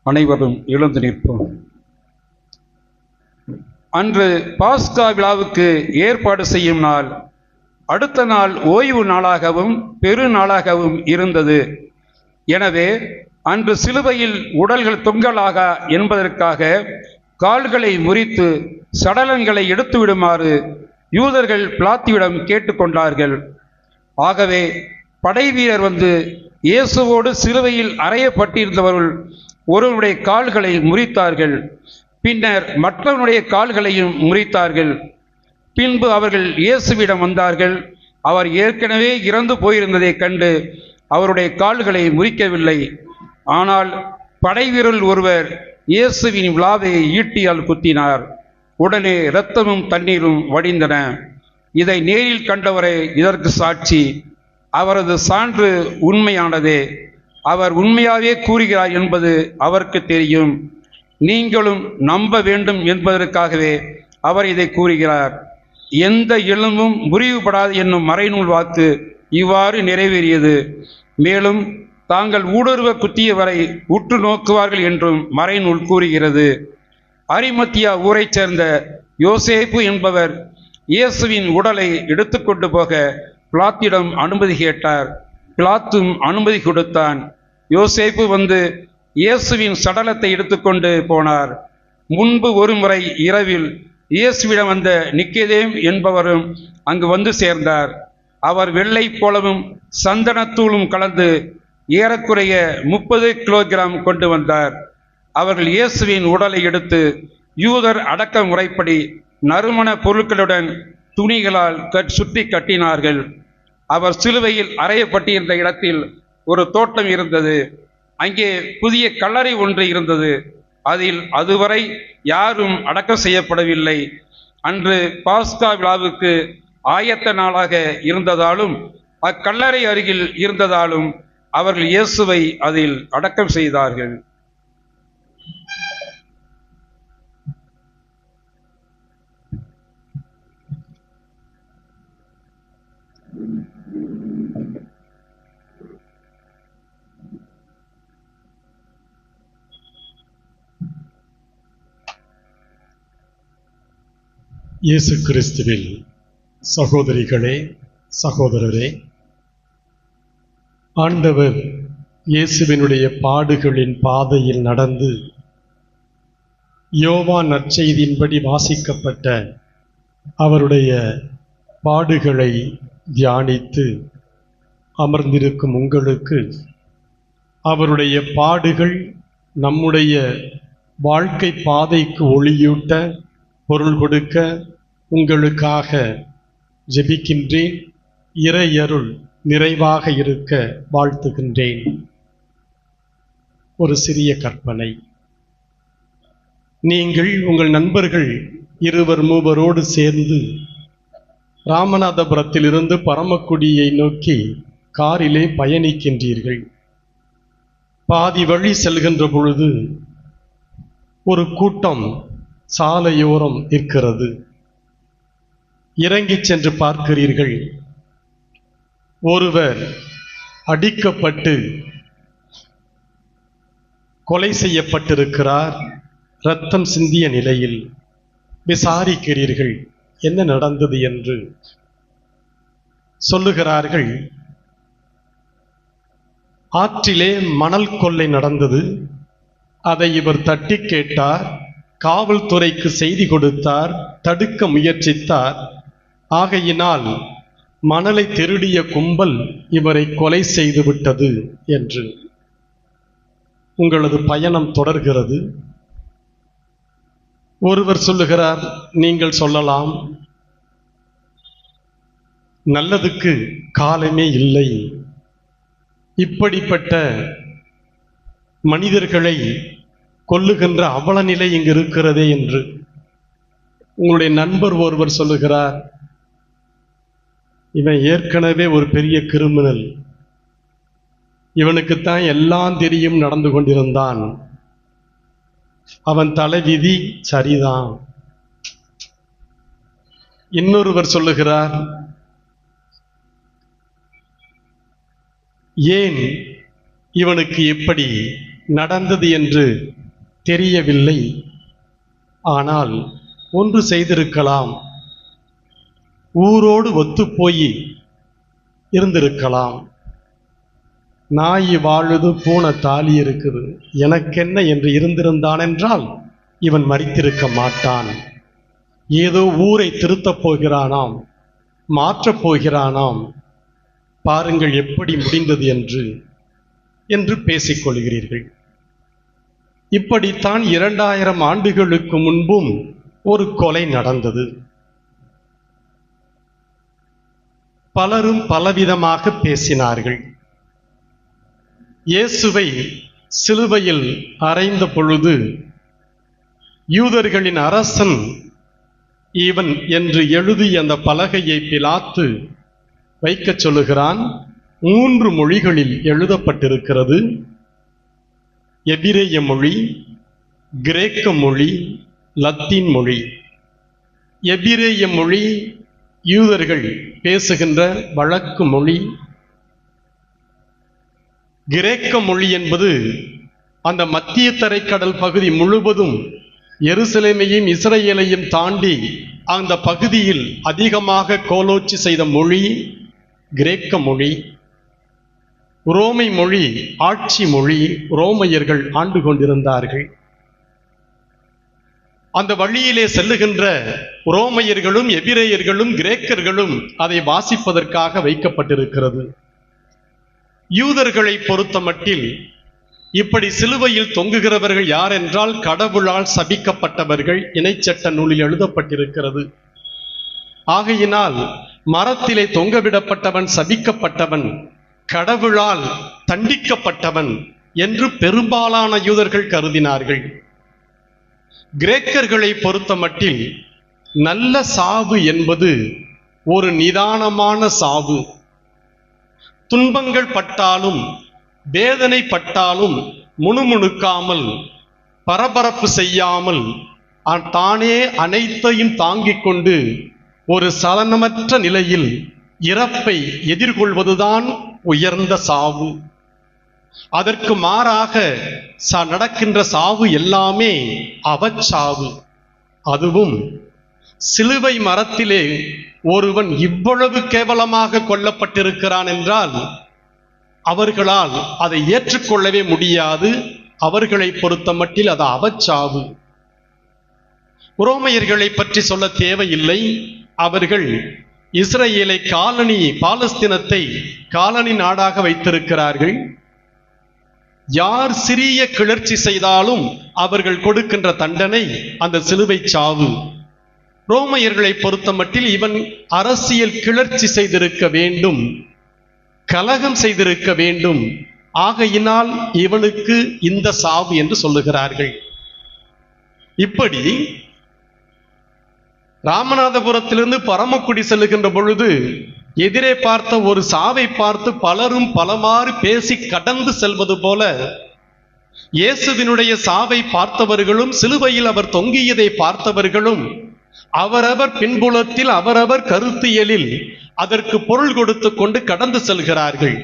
அனைவரும் எழுந்து நிற்போம். அன்று பாஸ்கா விழாவுக்கு ஏற்பாடு செய்யும் நாள் அடுத்த நாள் ஓய்வு நாளாகவும் பெருநாளாகவும் இருந்தது. எனவே அன்று சிலுவையில் உடல்கள் தொங்கலாக என்பதற்காக கால்களை முறித்து சடலங்களை எடுத்து விடுமாறு யூதர்கள் பிலாத்துவிடம் கேட்டுக்கொண்டார்கள். ஆகவே படை வீரர் வந்து இயேசுவோடு சிலுவையில் அறையப்பட்டிருந்தவர்கள் ஒருவனுடைய கால்களை முறித்தார்கள். பின்னர் மற்றவனுடைய கால்களையும் முறித்தார்கள். பின்பு அவர்கள் இயேசுவிடம் வந்தார்கள். அவர் ஏற்கனவே இறந்து போயிருந்ததைக் கண்டு அவருடைய கால்களை முறிக்கவில்லை. ஆனால் படை வீரர் ஒருவர் இயேசுவின் விலாவை ஈட்டியால் குத்தினார். உடனே இரத்தமும் தண்ணீரும் வடிந்தன. இதை நேரில் கண்டவரே இதற்கு சாட்சி. அவரது சான்று உண்மையானதே. அவர் உண்மையாகவே கூறுகிறார் என்பது அவருக்கு தெரியும். நீங்களும் நம்ப வேண்டும் என்பதற்காகவே அவர் இதை கூறுகிறார். எந்த எலும்பும் முறிவுபடாது என்னும் மறைநூல் வாக்கு இவ்வாறு நிறைவேறியது. மேலும் தாங்கள் ஊடுருவ குத்தியவரை உற்று நோக்குவார்கள் என்றும் மறைநூல் கூறுகிறது. அரிமத்தியா ஊரைச் சேர்ந்த யோசேப்பு என்பவர் இயேசுவின் உடலை எடுத்துக்கொண்டு போக பிலாத்திடம் அனுமதி கேட்டார். பிலாத்தும் அனுமதி கொடுத்தான். யோசேப்பு வந்து இயேசுவின் சடலத்தை எடுத்துக்கொண்டு போனார். முன்பு ஒரு முறை இரவில் இயேசுவிடம் வந்த நிக்கதேம் என்பவரும் அங்கு வந்து சேர்ந்தார். அவர் வெள்ளை போலவும் சந்தனத்தூளும் கலந்து ஏறக்குறைய 30 கிலோகிராம் கொண்டு வந்தார். அவர்கள் இயேசுவின் உடலை எடுத்து யூதர் அடக்க முறைப்படி நறுமண பொருட்களுடன் துணிகளால் சுற்றி கட்டினார்கள். அவர் சிலுவையில் அறையப்பட்டிருந்த இடத்தில் ஒரு தோட்டம் இருந்தது. அங்கே புதிய கல்லறை ஒன்று இருந்தது. அதில் அதுவரை யாரும் அடக்கம் செய்யப்படவில்லை. அன்று பாஸ்கா விழாவுக்கு ஆயத்த நாளாக இருந்ததாலும் அக்கல்லறை அருகில் இருந்ததாலும் அவர்கள் இயேசுவை அதில் அடக்கம் செய்தார்கள். இயேசு கிறிஸ்துவில் சகோதரிகளே, சகோதரரே, ஆண்டவர் இயேசுவினுடைய பாடுகளின் பாதையில் நடந்து யோவான் நற்செய்தியின்படி வாசிக்கப்பட்ட அவருடைய பாடுகளை தியானித்து அமர்ந்திருக்கும் உங்களுக்கு அவருடைய பாடுகள் நம்முடைய வாழ்க்கை பாதைக்கு ஒளியூட்ட, பொருள் கொடுக்க உங்களுக்காக ஜெபிக்கின்றேன். இறையருள் நிறைவாக இருக்க வாழ்த்துகின்றேன். ஒரு சிறிய கற்பனை. நீங்கள் உங்கள் நண்பர்கள் 2-3 சேர்ந்து ராமநாதபுரத்திலிருந்து பரமக்குடியை நோக்கி காரிலே பயணிக்கின்றீர்கள். பாதி வழி செல்கின்ற பொழுது ஒரு கூட்டம் சாலையோரம் இருக்கிறது. இறங்கிச் சென்று பார்க்கிறீர்கள். ஒருவர் அடிக்கப்பட்டு கொலை செய்யப்பட்டிருக்கிறார், இரத்தம் சிந்திய நிலையில். விசாரிக்கிறீர்கள் என்ன நடந்தது என்று. சொல்லுகிறார்கள், ஆற்றிலே மணல் கொள்ளை நடந்தது. அதை இவர் தட்டி கேட்டார், காவல்துறைக்கு செய்தி கொடுத்தார், தடுக்க முயற்சித்தார். ஆகையினால் மணலை திருடிய கும்பல் இவரை கொலை செய்து விட்டது என்று. உங்களது பயணம் தொடர்கிறது. ஒருவர் சொல்லுகிறார், நீங்கள் சொல்லலாம், நல்லதுக்கு காலமே இல்லை, இப்படிப்பட்ட மனிதர்களை கொல்லுகின்ற அவல நிலை இங்கு இருக்கிறதே என்று. உங்களுடைய நண்பர் ஒருவர் சொல்லுகிறார், இவன் ஏற்கனவே ஒரு பெரிய கிரிமினல், இவனுக்குத்தான் எல்லாம் தெரியும் நடந்து கொண்டிருந்தான், அவன் தலைவிதி சரிதான். இன்னொருவர் சொல்லுகிறார், ஏன் இவனுக்கு எப்படி நடந்தது என்று தெரியவில்லை, ஆனால் ஒன்று செய்திருக்கலாம், ஊரோடு ஒத்துப்போய் இருந்திருக்கலாம். நாய் வாழுது பூனை தாலி இருக்குது, எனக்கென்ன என்று இருந்திருந்தான் என்றால் இவன் மரித்திருக்க மாட்டான். ஏதோ ஊரை திருத்தப் போகிறானாம், மாற்றப் போகிறானாம், பாருங்கள் எப்படி முடிந்தது என்று பேசிக்கொள்கிறீர்கள். இப்படித்தான் 2000 ஆண்டுகளுக்கு முன்பும் ஒரு கொலை நடந்தது. பலரும் பலவிதமாக பேசினார்கள். இயேசுவை சிலுவையில் அறைந்த பொழுது யூதர்களின் அரசன் இவன் என்று எழுதி அந்த பலகையை பிலாத்து வைக்கச் சொல்லுகிறான். 3 மொழிகளில் எழுதப்பட்டிருக்கிறது. எபிரேய மொழி, கிரேக்க மொழி, லத்தீன் மொழி. எபிரேய மொழி யூதர்கள் பேசுகின்ற வழக்கு மொழி. கிரேக்க மொழி என்பது அந்த மத்திய தரைக்கடல் பகுதி முழுவதும் எருசலேமையும் இஸ்ரேலையும் தாண்டி அந்த பகுதியில் அதிகமாக கோலோச்சி செய்த மொழி கிரேக்க மொழி. ரோமை மொழி ஆட்சி மொழி, ரோமையர்கள் ஆண்டு கொண்டிருந்தார்கள். அந்த வழியிலே செல்லுகின்ற ரோமையர்களும் எபிரேயர்களும் கிரேக்கர்களும் அதை வாசிப்பதற்காக வைக்கப்பட்டிருக்கிறது. யூதர்களை பொறுத்த மட்டில் இப்படி சிலுவையில் தொங்குகிறவர்கள் யார் என்றால் கடவுளால் சபிக்கப்பட்டவர்கள், இணைச்சட்ட நூலில் எழுதப்பட்டிருக்கிறது. ஆகையினால் மரத்திலே தொங்கவிடப்பட்டவன் சபிக்கப்பட்டவன், கடவுளால் தண்டிக்கப்பட்டவன் என்று பெரும்பாலான யூதர்கள் கருதினார்கள். கிரேக்கர்களை பொறுத்த மட்டில் நல்ல சாவு என்பது ஒரு நிதானமான சாவு. துன்பங்கள் பட்டாலும் வேதனை பட்டாலும் முணுமுணுக்காமல், பரபரப்பு செய்யாமல், தானே அனைத்தையும் தாங்கிக் கொண்டு ஒரு சலனமற்ற நிலையில் இறப்பை எதிர்கொள்வதுதான் உயர்ந்த சாவு. அதற்கு மாறாக நடக்கின்ற சாவு எல்லாமே அவச்சாவு. அதுவும் சிலுவை மரத்திலே ஒருவன் இவ்வளவு கேவலமாக கொல்லப்பட்டிருக்கிறான் என்றால் அவர்களால் அதை ஏற்றுக்கொள்ளவே முடியாது. அவர்களை பொறுத்த மட்டில் அது அவச்சாவு. ரோமையர்களை பற்றி சொல்ல தேவையில்லை. அவர்கள் இஸ்ரேலை காலனி, பாலஸ்தீனத்தை காலனி நாடாக வைத்திருக்கிறார்கள். யார் சிறிய கிளர்ச்சி செய்தாலும் அவர்கள் கொடுக்கின்ற தண்டனை அந்த சிலுவை சாவு. ரோமையர்களை பொறுத்த மட்டில் இவன் அரசியல் கிளர்ச்சி செய்திருக்க வேண்டும், கலகம் செய்திருக்க வேண்டும், ஆகையினால் இவனுக்கு இந்த சாவு என்று சொல்லுகிறார்கள். இப்படி ராமநாதபுரத்திலிருந்து பரமக்குடி செல்லுகின்ற பொழுது எதிரே பார்த்த ஒரு சாவை பார்த்து பலரும் பலமாறு பேசி கடந்து செல்வது போல இயேசுவினுடைய சாவை பார்த்தவர்களும் சிலுவையில் அவர் தொங்கியதை பார்த்தவர்களும் அவரவர் பின்புலத்தில் அவரவர் கருத்தியலில் அதற்கு பொருள் கொடுத்து கொண்டு கடந்து செல்கிறார்கள்.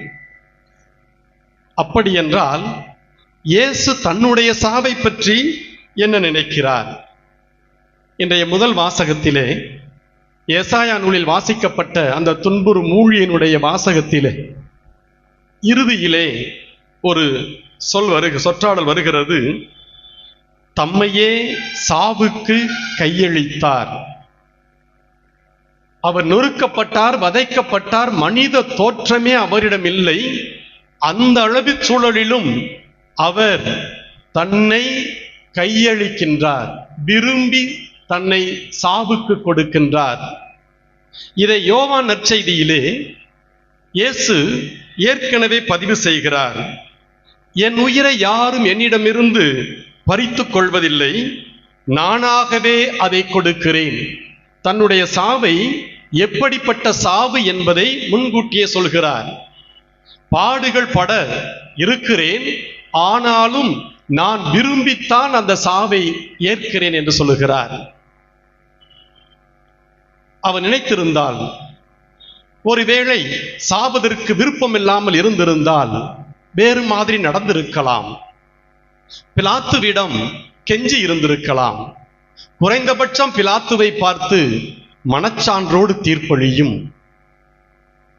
அப்படி என்றால் இயேசு தன்னுடைய சாவை பற்றி என்ன நினைக்கிறார்? இன்றைய முதல் வாசகத்திலே ஏசாயா நூலில் வாசிக்கப்பட்ட அந்த துன்புறு மூழியினுடைய வாசகத்திலே இறுதியிலே ஒரு சொற்றாடல் வருகிறது. தம்மையே சாவுக்கு கையளித்தார், அவர் நொறுக்கப்பட்டார், வதைக்கப்பட்டார், மனித தோற்றமே அவரிடம் இல்லை. அந்த அளவு சூழலிலும் அவர் தன்னை கையளிக்கின்றார், விரும்பி தன்னை சாவுக்கு கொடுக்கின்றார். இதை யோவான் நற்செய்தியிலே இயேசு ஏற்கனவே பதிவு செய்கிறார். என் உயிரை யாரும் என்னிடமிருந்து பறித்துக் கொள்வதில்லை, நானாகவே அதை கொடுக்கிறேன். தன்னுடைய சாவை எப்படிப்பட்ட சாவு என்பதை முன்கூட்டியே சொல்கிறார். பாடுகள் பட இருக்கிறேன், ஆனாலும் நான் விரும்பித்தான் அந்த சாவை ஏற்கிறேன் என்று சொல்லுகிறார். அவர் நினைத்திருந்தால், ஒருவேளை சாவதற்கு விருப்பம் இல்லாமல் இருந்திருந்தால் வேறு மாதிரி நடந்திருக்கலாம். பிலாத்துவிடம் கெஞ்சி இருந்திருக்கலாம். குறைந்தபட்சம் பிலாத்துவை பார்த்து மனச்சான்றோடு தீர்ப்பளியும்,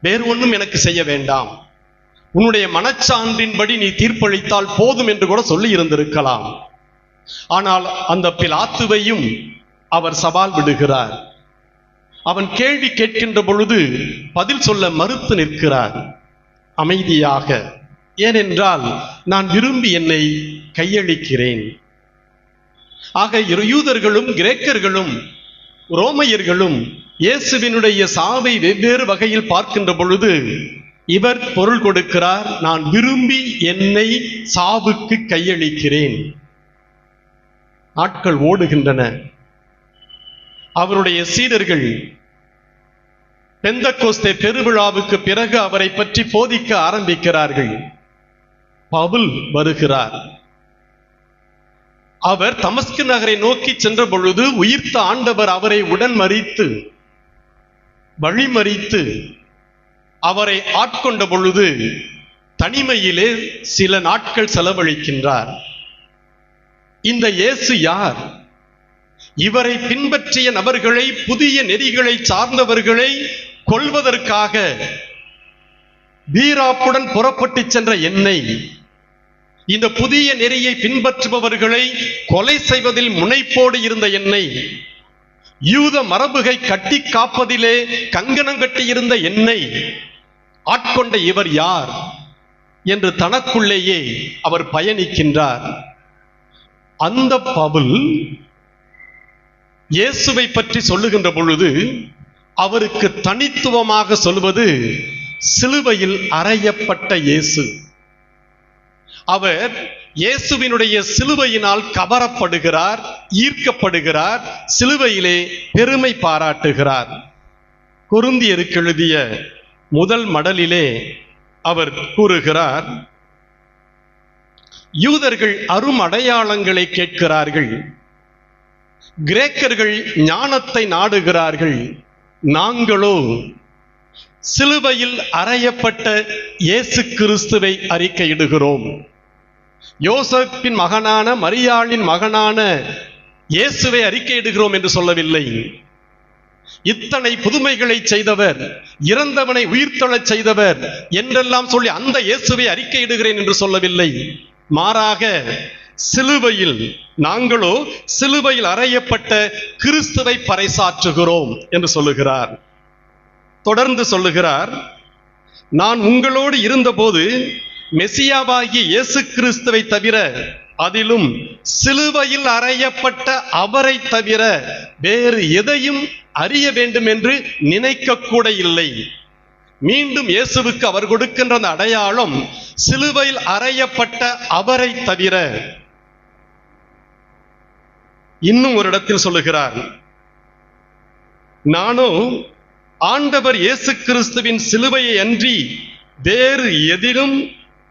வேறு ஒன்றும் எனக்கு செய்ய வேண்டாம், உன்னுடைய மனச்சான்றின்படி நீ தீர்ப்பளித்தால் போதும் என்று கூட சொல்லி இருந்திருக்கலாம். ஆனால் அந்த பிலாத்துவையும் அவர் சவால் விடுகிறார். அவன் கேள்வி கேட்கின்ற பொழுது பதில் சொல்ல மறுத்து நிற்கிறார் அமைதியாக. ஏனென்றால் நான் விரும்பி என்னை கையளிக்கிறேன். ஆக யூதர்களும் கிரேக்கர்களும் ரோமையர்களும் இயேசுவினுடைய சாவை வெவ்வேறு வகையில் பார்க்கின்ற பொழுது இவர் பொருள் கொடுக்கிறார், நான் விரும்பி என்னை சாவுக்கு கையளிக்கிறேன். நாட்கள் ஓடுகின்றன. அவருடைய சீடர்கள் பெந்தகோஸ்தே பெருவிழாவுக்கு பிறகு அவரை பற்றி போதிக்க ஆரம்பிக்கிறார்கள். பவுல் வருகிறார். அவர் தமஸ்கு நகரை நோக்கி சென்ற பொழுது உயிர்த்த ஆண்டவர் அவரை உடன் மறித்து வழிமறித்து அவரை ஆட்கொண்ட பொழுது தனிமையிலே சில நாட்கள் செலவழிக்கின்றார். இந்த இயேசு யார்? இவரை பின்பற்றிய நபர்களை, புதிய நெறிகளை சார்ந்தவர்களை கொல்வதற்காக வீராப்புடன் புறப்பட்டு சென்ற என்னை, இந்த புதிய நெறியை பின்பற்றுபவர்களை கொலை செய்வதில் முனைப்போடு இருந்த என்னை, யூத மரபுகை கட்டி காப்பதிலே கங்கணம் கட்டியிருந்த என்னை ஆட்கொண்ட இவர் யார் என்று தனக்குள்ளேயே அவர் பயணிக்கின்றார். அந்த பவுல் இயேசுவை பற்றி சொல்லுகின்ற பொழுது அவருக்கு தனித்துவமாக சொல்வது சிலுவையில் அறையப்பட்ட இயேசு. அவர் இயேசுவினுடைய சிலுவையினால் கவரப்படுகிறார், ஈர்க்கப்படுகிறார், சிலுவையிலே பெருமை பாராட்டுகிறார். கொரிந்தியருக்கு எழுதிய முதல் மடலிலே அவர் கூறுகிறார், யூதர்கள் அருமடையாளங்களை கேட்கிறார்கள், கிரேக்கர்கள் ஞானத்தை நாடுகிறார்கள், நாங்களோ சிலுவையில் அறையப்பட்ட இயேசு கிறிஸ்துவை அறிக்கையிடுகிறோம். யோசேப்பின் மகனான மரியாளின் மகனான இயேசுவை அறிக்கையிடுகிறோம் என்று சொல்லவில்லை. இத்தனை புதுமைகளை செய்தவர், இறந்தவனை உயிர்த்தெழச் செய்தவர் என்றெல்லாம் சொல்லி அந்த இயேசுவை அறிக்கையிடுகிறேன் என்று சொல்லவில்லை. மாறாக சிலுவையில், நாங்களோ சிலுவையில் அறையப்பட்ட கிறிஸ்துவை பறைசாற்றுகிறோம் என்று சொல்லுகிறார். தொடர்ந்து சொல்லுகிறார், நான் உங்களோடு இருந்தபோது மெசியாவாகிய இயேசு கிறிஸ்துவை தவிர அதிலும் சிலுவையில் அறையப்பட்ட அவரை தவிர வேறு எதையும் அறிய வேண்டும் என்று நினைக்க கூட இல்லை. மீண்டும் இயேசுவுக்கு அவர் கொடுக்கின்ற அந்த அடையாளம் சிலுவையில் அறையப்பட்ட அவரை தவிர. இன்னும் ஒரு இடத்தில் சொல்லுகிறார், நானும் ஆண்டவர் இயேசு கிறிஸ்துவின் சிலுவையை அன்றி வேறு எதிலும்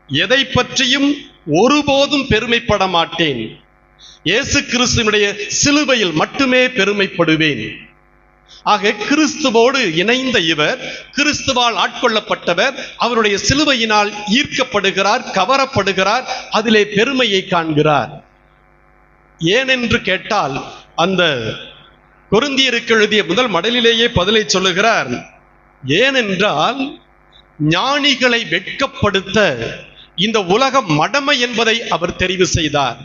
எதை பற்றியும் ஒருபோதும் பெருமைப்பட மாட்டேன். இயேசு கிறிஸ்துவினுடைய சிலுவையில் மட்டுமே பெருமைப்படுவேன். ஆக கிறிஸ்துவோடு இணைந்த இவர், கிறிஸ்துவால் ஆட்கொள்ளப்பட்டவர், அவருடைய சிலுவையினால் ஈர்க்கப்படுகிறார், கவரப்படுகிறார், அதிலே பெருமையை காண்கிறார். ஏனென்று கேட்டால், அந்த கொரிந்தியருக்கு எழுதிய முதல் மடலிலேயே பதிலை சொல்லுகிறார். ஏனென்றால் ஞானிகளை வெட்கப்படுத்த இந்த உலகம் மடமை என்பதை அவர் தெரிவு செய்தார்.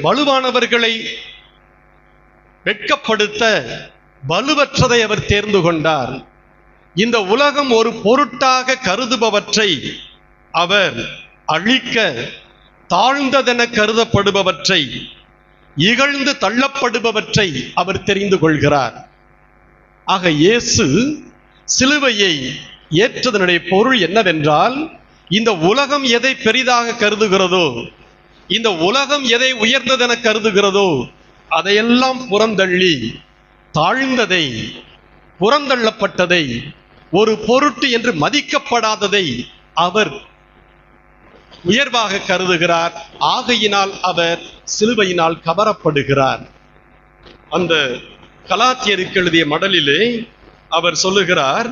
வலுவானவர்களை வெட்கப்படுத்த வலுவற்றதை அவர் தேர்ந்து கொண்டார். இந்த உலகம் ஒரு பொருட்டாக கருதுபவற்றை அவர் அழிக்க, தாழ்ந்ததென கருதப்படுபவற்றை, இகழ்ந்து தள்ளப்படுபவற்றை அவர் தெரிந்து கொள்கிறார். ஆக இயேசு சிலுவையை ஏற்றதனுடைய பொருள் என்னவென்றால், இந்த உலகம் எதை பெரிதாக கருதுகிறதோ, இந்த உலகம் எதை உயர்ந்ததென கருதுகிறதோ, அதையெல்லாம் புறந்தள்ளி தாழ்ந்ததை, புறந்தள்ளப்பட்டதை, ஒரு பொருட்டு என்று மதிக்கப்படாததை அவர் உயர்வாக கருதுகிறார். ஆகையினால் அவர் சிலுவையினால் கவரப்படுகிறார். அந்த கலாத்தியருக்கு எழுதிய மடலிலே அவர் சொல்லுகிறார்,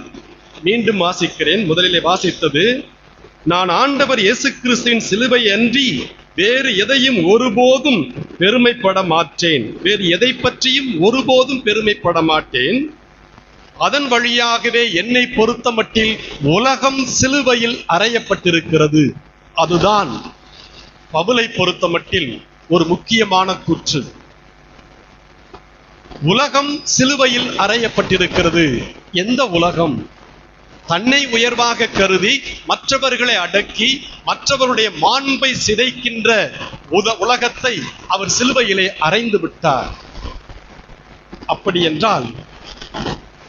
மீண்டும் வாசிக்கிறேன், முதலிலே வாசித்தது, நான் ஆண்டவர் இயேசு கிறிஸ்துவின் சிலுவை அன்றி வேறு எதையும் ஒருபோதும் பெருமைப்பட மாட்டேன். வேறு எதை பற்றியும் ஒருபோதும் பெருமைப்பட மாட்டேன். அதன் வழியாகவே என்னை பொறுத்த மட்டில் உலகம் சிலுவையில் அறையப்பட்டிருக்கிறது. அதுதான் பவுலை பொறுத்த மட்டில் ஒரு முக்கியமான கூற்று. உலகம் சிலுவையில் அறையப்பட்டிருக்கிறது. எந்த உலகம்? தன்னை உயர்வாக கருதி மற்றவர்களை அடக்கி மற்றவருடைய மாண்பை சிதைக்கின்ற உலகத்தை அவர் சிலுவையிலே அறைந்து விட்டார். அப்படி என்றால்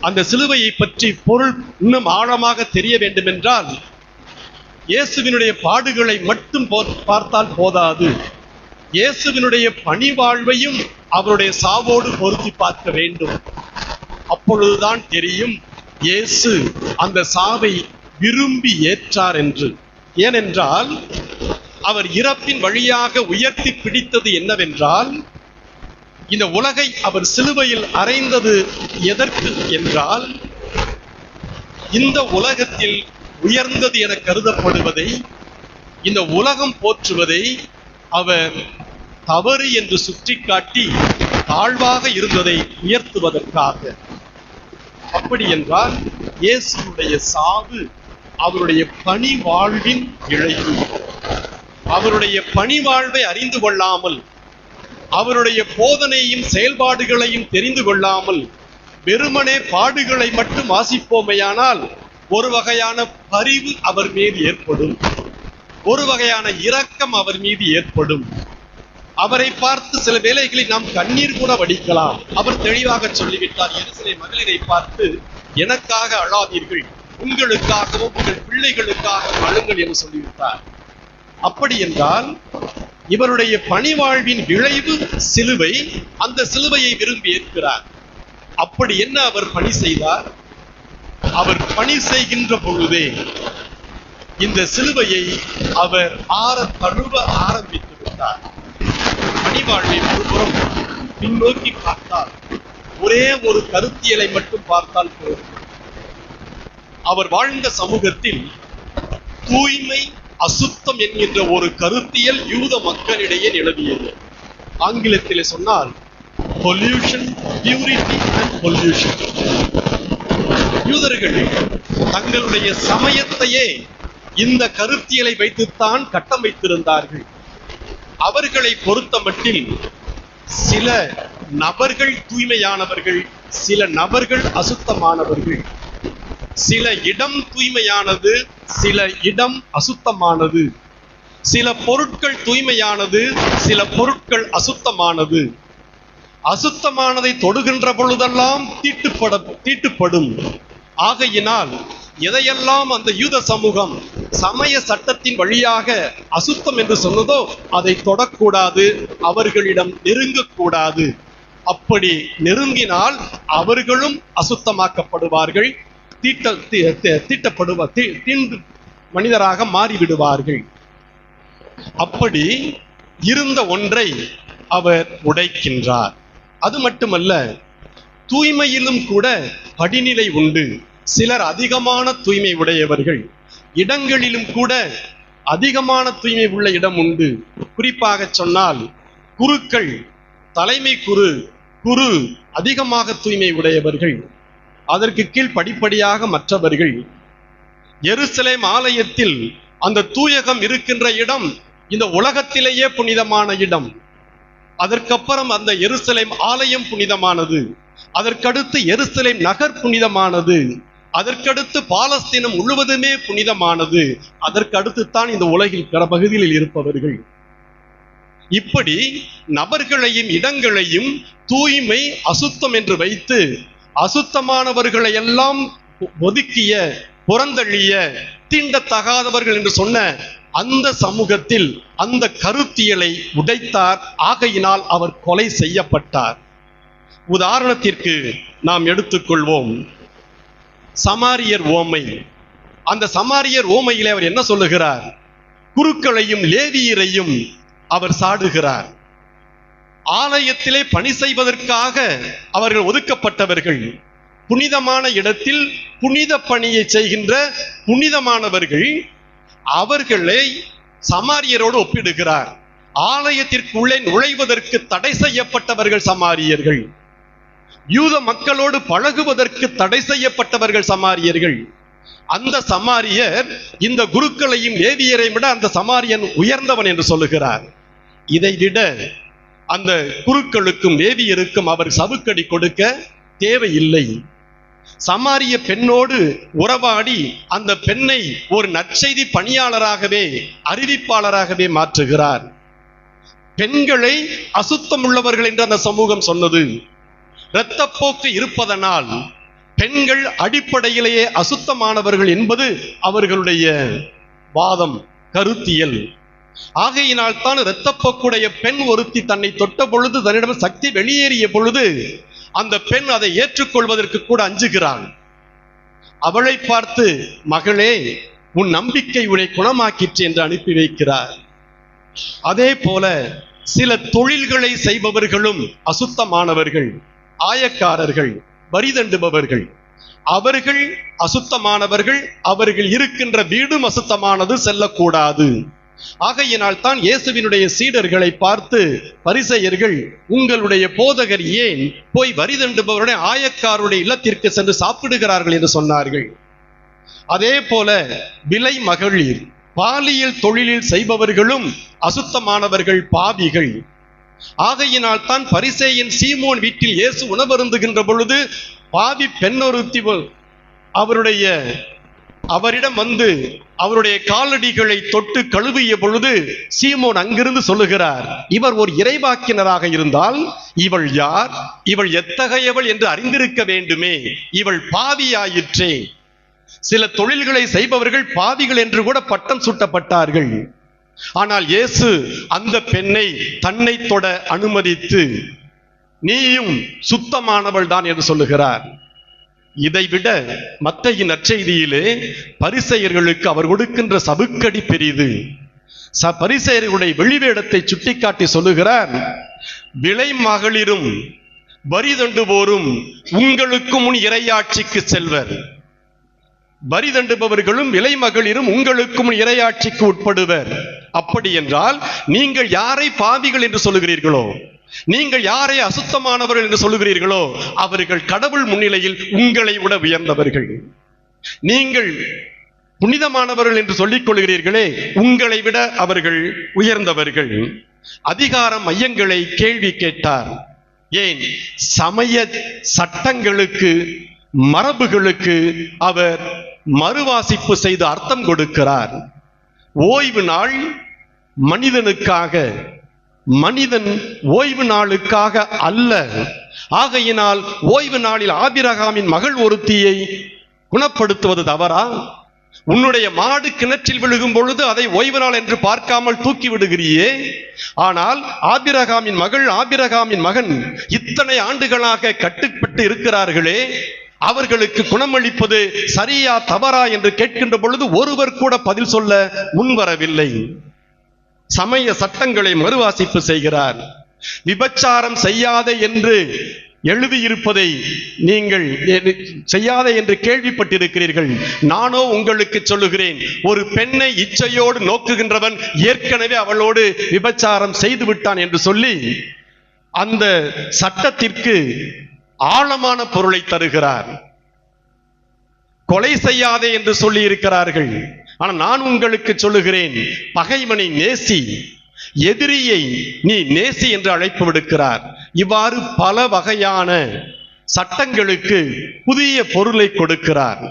அந்த சிலுவையை பற்றி பொருள் இன்னும் ஆழமாக தெரிய வேண்டும் என்றால், இயேசுவினுடைய பாடுகளை மட்டும் பார்த்தால் போதாது, இயேசுவினுடைய பணிவாழ்வையும் அவருடைய சாவோடு பொருத்தி பார்க்க வேண்டும். அப்பொழுதுதான் தெரியும் இயேசு அந்த சாவை விரும்பி ஏற்றார் என்று. ஏனென்றால் அவர் இறப்பின் வழியாக உயர்த்தி பிடித்தது என்னவென்றால், இந்த உலகை அவர் சிலுவையில் அறைந்தது எதற்கு என்றால், இந்த உலகத்தில் உயர்ந்தது என கருதப்படுவதை, இந்த உலகம் போற்றுவதை அவர் தவறு என்று சுட்டிக்காட்டி தாழ்வாக இருந்ததை உயர்த்துவதற்காக. அப்படி என்றால் இயேசுடைய சாவு அவருடைய பணி வாழ்வின் விளைவு. அவருடைய பணி வாழ்வை அறிந்து கொள்ளாமல், அவருடைய போதனையும் செயல்பாடுகளையும் தெரிந்து கொள்ளாமல் வெறுமனே பாடுகளை மட்டும் வாசிப்போமையானால் ஒரு வகையான பரிவு அவர் மீது ஏற்படும், ஒரு வகையான இரக்கம் அவர் மீது ஏற்படும். அவரை பார்த்து சில வேளைகளில் நாம் கண்ணீர் கூட வடிக்கலாம். அவர் தெளிவாக சொல்லிவிட்டார், எருசலேம் மகளிரை பார்த்து எனக்காக அழாதீர்கள், உங்களுக்காகவும் உங்கள் பிள்ளைகளுக்காக அழுங்கள் என்று சொல்லிவிட்டார். அப்படி என்றால் இவருடைய பணிவாழ்வின் விளைவு சிலுவை. அந்த சிலுவையை விரும்பி ஏற்கிறார். அப்படி என்ன அவர் பணி செய்தார்? அவர் பணி செய்கின்ற பொழுதே இந்த சிலுவையை அவர் தழுவ ஆரம்பித்து விட்டார். பணிவாழ்வை ஒருபுறம் பின்னோக்கி பார்த்தால், ஒரே ஒரு கருத்தியலை மட்டும் பார்த்தால் போதும். அவர் வாழ்ந்த சமூகத்தில் தூய்மை அசுத்தம் என்கின்ற ஒரு கருத்தியல் யூத மக்களிடையே நிலவியது. ஆங்கிலத்தில் சொன்னால் பொல்யூஷன், பியூரிட்டி அண்ட் பொல்யூஷன். யூதர்கள் தங்களுடைய சமயத்தையே இந்த கருத்தியலை வைத்துத்தான் கட்டமைத்திருந்தார்கள். அவர்களை பொறுத்த மட்டில் சில நபர்கள் தூய்மையானவர்கள், சில நபர்கள் அசுத்தமானவர்கள், சில இடம் தூய்மையானது, சில இடம் அசுத்தமானது. சில பொருட்கள் தூய்மையானது, சில பொருட்கள் அசுத்தமானது. அசுத்தமானதை தொடுகின்ற பொழுதெல்லாம் தீட்டுப்படும். ஆகையினால் எதையெல்லாம் அந்த யூத சமூகம் சமய சட்டத்தின் வழியாக அசுத்தம் என்று சொன்னதோ அதை தொடக்கூடாது, அவர்களிடம் நெருங்கக்கூடாது. அப்படி நெருங்கினால் அவர்களும் அசுத்தமாக்கப்படுவார்கள், தீண்டு மனிதராக மாறிவிடுவார்கள். அப்படி இருந்த ஒன்றை அவர் உடைக்கின்றார். அது மட்டுமல்ல, தூய்மையிலும் கூட படிநிலை உண்டு. சிலர் அதிகமான தூய்மை உடையவர்கள், இடங்களிலும் கூட அதிகமான தூய்மை உள்ள இடம் உண்டு. குறிப்பாக சொன்னால் குருக்கள், தலைமை குரு அதிகமாக தூய்மை உடையவர்கள், அதற்கு கீழ் படிப்படியாக மற்றவர்கள். எருசலேம் ஆலயத்தில் அந்த தூயகம் இருக்கின்ற இடம் இந்த உலகத்திலேயே புனிதமான இடம். அதற்கப்புறம் அந்த எருசலேம் ஆலயம் புனிதமானது, அதற்கடுத்து எருசலேம் நகர் புனிதமானது, அதற்கடுத்து பாலஸ்தீனம் முழுவதுமே புனிதமானது, அதற்கடுத்துத்தான் இந்த உலகில் பிற பகுதிகளில் இருப்பவர்கள். இப்படி நபர்களையும் இடங்களையும் தூய்மை அசுத்தம் என்று வைத்து அசுத்தமானவர்களை எல்லாம் ஒதுக்கிய, புறந்தள்ளிய, தீண்டத்தகாதவர்கள் என்று சொன்ன அந்த சமூகத்தில் அந்த கருத்தியலை உடைத்தார். ஆகையினால் அவர் கொலை செய்யப்பட்டார். உதாரணத்திற்கு நாம் எடுத்துக்கொள்வோம் சமாரியர் ஓமை. அந்த சமாரியர் ஓமையிலே அவர் என்ன சொல்லுகிறார்? குருக்களையும் லேவியரையும் அவர் சாடுகிறார். ஆலயத்திலே பணி செய்வதற்காக அவர்கள் ஒதுக்கப்பட்டவர்கள், புனிதமான இடத்தில் புனித பணியை செய்கின்ற புனிதமானவர்கள். அவர்களை சமாரியரோடு ஒப்பிடுகிறார். ஆலயத்திற்குள்ளே நுழைவதற்கு தடை செய்யப்பட்டவர்கள் சமாரியர்கள், யூத மக்களோடு பழகுவதற்கு தடை செய்யப்பட்டவர்கள் சமாரியர்கள். அந்த சமாரியர் இந்த குருக்களையும் லேவியரையும் விட அந்த சமாரியன் உயர்ந்தவன் என்று சொல்லுகிறார். இதை விட அந்த குருக்களுக்கும் லேவியருக்கும் அவர் சவுக்கடி கொடுக்க தேவையில்லை. சமாரிய பெண்ணோடு உறவாடி அந்த பெண்ணை ஒரு நற்செய்தி பணியாளராகவே, அறிவிப்பாளராகவே மாற்றுகிறார். பெண்களை அசுத்தம் உள்ளவர்கள் என்று அந்த சமூகம் சொன்னது. இரத்தப்போக்கு இருப்பதனால் பெண்கள் அடிப்படையிலேயே அசுத்தமானவர்கள் என்பது அவர்களுடைய வாதம், கருத்தியல். ஆகையினால் தான் இரத்தப்போக்குடைய பெண் ஒருத்தி தன்னை தொட்ட பொழுது, தன்னிடம் சக்தி வெளியேறிய பொழுது அந்த பெண் அதை ஏற்றுக்கொள்வதற்கு கூட அஞ்சுகிறாள். அவளை பார்த்து, மகளே, உன் நம்பிக்கை உன்னை குணமாக்கிற்று என்று அனுப்பி வைக்கிறார். அதே போல சில தொழில்களை செய்பவர்களும் அசுத்தமானவர்கள், ஆயக்காரர்கள், வரிதண்டுபவர்கள். அவர்கள் அசுத்தமானவர்கள், அவர்கள் இருக்கின்ற வீடும் அசுத்தமானது, செல்லக்கூடாது. ஆகையினால் தான் இயேசுவினுடைய சீடர்களை பார்த்து பரிசேயர்கள், உங்களுடைய போதகர் ஏன் போய் வரிதண்டுபவருடைய ஆயக்காருடைய இல்லத்திற்கு சென்று சாப்பிடுகிறார்கள் என்று சொன்னார்கள். அதே போல விலை மகளிர், பாலியல் தொழிலில் செய்பவர்களும் அசுத்தமானவர்கள், பாவிகள். ஆகையினால் தான் பரிசேயன் சீமோன் வீட்டில் இயேசு உணவருந்துகின்ற பொழுது பாவி பெண்ணொருத்தி அவரிடம் வந்து அவருடைய காலடிகளை தொட்டு கழுவிய பொழுது சீமோன் அங்கிருந்து சொல்லுகிறார், இவர் ஒரு இறைவாக்கினராக இருந்தால் இவள் யார், இவள் எத்தகையவள் என்று அறிந்திருக்க வேண்டுமே, இவள் பாவியாயிற்றே. சில தொழில்களை செய்பவர்கள் பாவிகள் என்று கூட பட்டம் சூட்டப்பட்டார்கள். ஆனால் இயேசு அந்த பெண்ணை தன்னை தொட அனுமதித்து, நீயும் சுத்தமானவள் தான் என்று சொல்லுகிறார். இதைவிட மத்தேயு நற்செய்தியிலே பரிசேயர்களுக்கு அவர் கொடுக்கின்ற சவுக்கடி பெரிது. பரிசேயர்களுடைய வெளிவேடத்தை சுட்டிக்காட்டி சொல்லுகிறார், விலை மகளிரும் வரிதண்டுவோரும் உங்களுக்கு முன் இறையாட்சிக்கு செல்வர். வரிதண்டுபவர்களும் விலை மகளிரும் உங்களுக்கு முன் இறையாட்சிக்கு உட்படுவர். அப்படி என்றால் நீங்கள் யாரை பாவிகள் என்று சொல்லுகிறீர்களோ, நீங்கள் யாரை அசுத்தமானவர்கள் என்று சொல்லுகிறீர்களோ, அவர்கள் கடவுள் முன்னிலையில் உங்களை விட உயர்ந்தவர்கள். நீங்கள் புனிதமானவர்கள் என்று சொல்லிக் கொள்கிறீர்களே, உங்களை விட அவர்கள் உயர்ந்தவர்கள். அதிகார மையங்களை கேள்வி கேட்டார். ஏன்? சமய சட்டங்களுக்கு, மரபுகளுக்கு அவர் மறுவாசிப்பு செய்து அர்த்தம் கொடுக்கிறார். ஓய்வு நாள், மனிதனுக்காக, மனிதன் ஓய்வு நாளுக்காக அல்ல. ஆகையினால் ஓய்வு நாளில் ஆபிரகாமின் மகள் ஒருத்தியை குணப்படுத்துவது தவறா? உன்னுடைய மாடு கிணற்றில் விழுகும் பொழுது அதை ஓய்வு நாள் என்று பார்க்காமல் தூக்கி விடுகிறியே. ஆனால் ஆபிரகாமின் மகள், ஆபிரகாமின் மகன் இத்தனை ஆண்டுகளாக கட்டுப்பட்டு இருக்கிறார்களே, அவர்களுக்கு குணமளிப்பது சரியா தவறா என்று கேட்கின்ற பொழுது ஒருவர் கூட பதில் சொல்ல முன்வரவில்லை. சமய சட்டங்களை மறுவாசிப்பு செய்கிறார். விபச்சாரம் செய்யாதே என்று எழுதியிருப்பதை நீங்கள் செய்யாதே என்று கேள்விப்பட்டிருக்கிறீர்கள். நானோ உங்களுக்கு சொல்லுகிறேன், ஒரு பெண்ணை இச்சையோடு நோக்குகின்றவன் ஏற்கனவே அவளோடு விபச்சாரம் செய்து விட்டான் என்று சொல்லி அந்த சட்டத்திற்கு ஆழமான பொருளை தருகிறார். கொலை செய்யாதே என்று சொல்லி இருக்கிறார்கள். ஆனால் நான் உங்களுக்கு சொல்லுகிறேன், பகைவனை நேசி, எதிரியை நீ நேசி என்று அழைப்பு விடுக்கிறார். இவ்வாறு பல வகையான சட்டங்களுக்கு புதிய பொருளை கொடுக்கிறார்.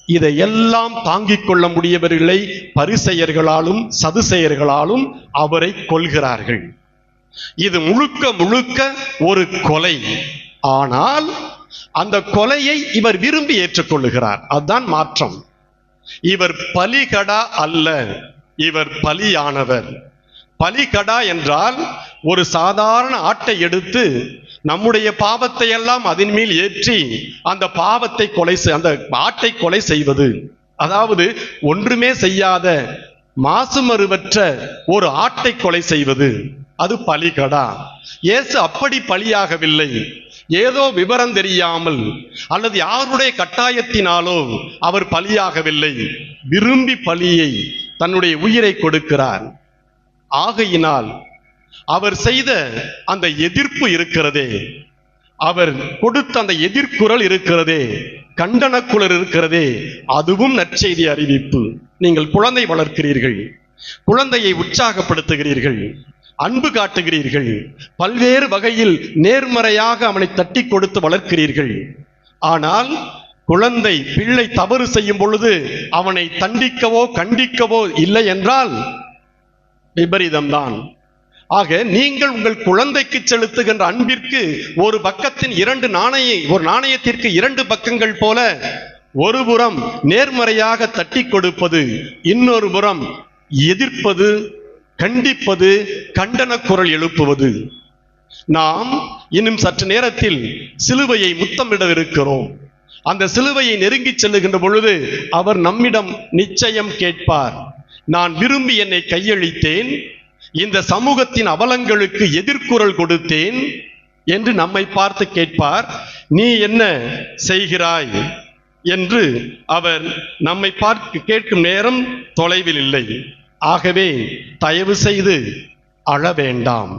இதையெல்லாம் தாங்கிக் கொள்ள முடியவில்லை. பரிசேயர்களாலும் சதுசேயர்களாலும் அவரை கொல்கிறார்கள். இது முழுக்க முழுக்க ஒரு கொலை. ஆனால் அந்த கொலையை இவர் விரும்பி ஏற்றுக்கொள்ளுகிறார். அதுதான் மாற்றம். இவர் பலிகடா அல்ல, இவர் பலியானவர். பலிகடா என்றால் ஒரு சாதாரண ஆட்டை எடுத்து நம்முடைய பாவத்தை எல்லாம் அதன் மேல் ஏற்றி அந்த பாவத்தை அந்த ஆட்டை கொலை செய்வது. அதாவது ஒன்றுமே செய்யாத மாசுமறுவற்ற ஒரு ஆட்டை கொலை செய்வது, அது பலிகடா. இயேசு அப்படி பலியாகவில்லை. ஏதோ விவரம் தெரியாமல் அல்லது யாருடைய கட்டாயத்தினாலோ அவர் பலியாகவில்லை. விரும்பி பலியை, தன்னுடைய உயிரை கொடுக்கிறார். ஆகையினால் அவர் செய்த அந்த எதிர்ப்பு இருக்கிறதே, அவர் கொடுத்த அந்த எதிர்குரல் இருக்கிறதே, கண்டன குரல் இருக்கிறதே, அதுவும் நற்செய்தி அறிவிப்பு. நீங்கள் குழந்தை வளர்க்கிறீர்கள், குழந்தையை உற்சாகப்படுத்துகிறீர்கள், அன்பு காட்டுகிறீர்கள், பல்வேறு வகையில் நேர்மறையாக அவனை தட்டி கொடுத்து வளர்க்கிறீர்கள். ஆனால் குழந்தை, பிள்ளை தவறு செய்யும் பொழுது அவனை தண்டிக்கவோ கண்டிக்கவோ இல்லை என்றால் விபரீதம்தான். ஆக நீங்கள் உங்கள் குழந்தைக்கு செலுத்துகின்ற அன்பிற்கு ஒரு பக்கத்தின் ஒரு நாணயத்திற்கு இரண்டு பக்கங்கள் போல, ஒரு புறம் நேர்மறையாக தட்டி கொடுப்பது, இன்னொரு புறம் எதிர்ப்பது, கண்டிப்பது, கண்டன குரல் எழுப்புவது. நாம் இன்னும் சற்று நேரத்தில் சிலுவையை முத்தமிடவிருக்கிறோம். அந்த சிலுவையை நெருங்கி செல்லுகின்ற பொழுது அவர் நம்மிடம் நிச்சயம் கேட்பார், நான் விரும்பி என்னை கையளித்தேன், இந்த சமூகத்தின் அவலங்களுக்கு எதிர்குரல் கொடுத்தேன் என்று நம்மை பார்த்து கேட்பார். நீ என்ன செய்கிறாய் என்று அவர் நம்மை பார்த்து கேட்கும் நேரம் தொலைவில் இல்லை. ஆகவே தயவு செய்து அழ வேண்டாம்,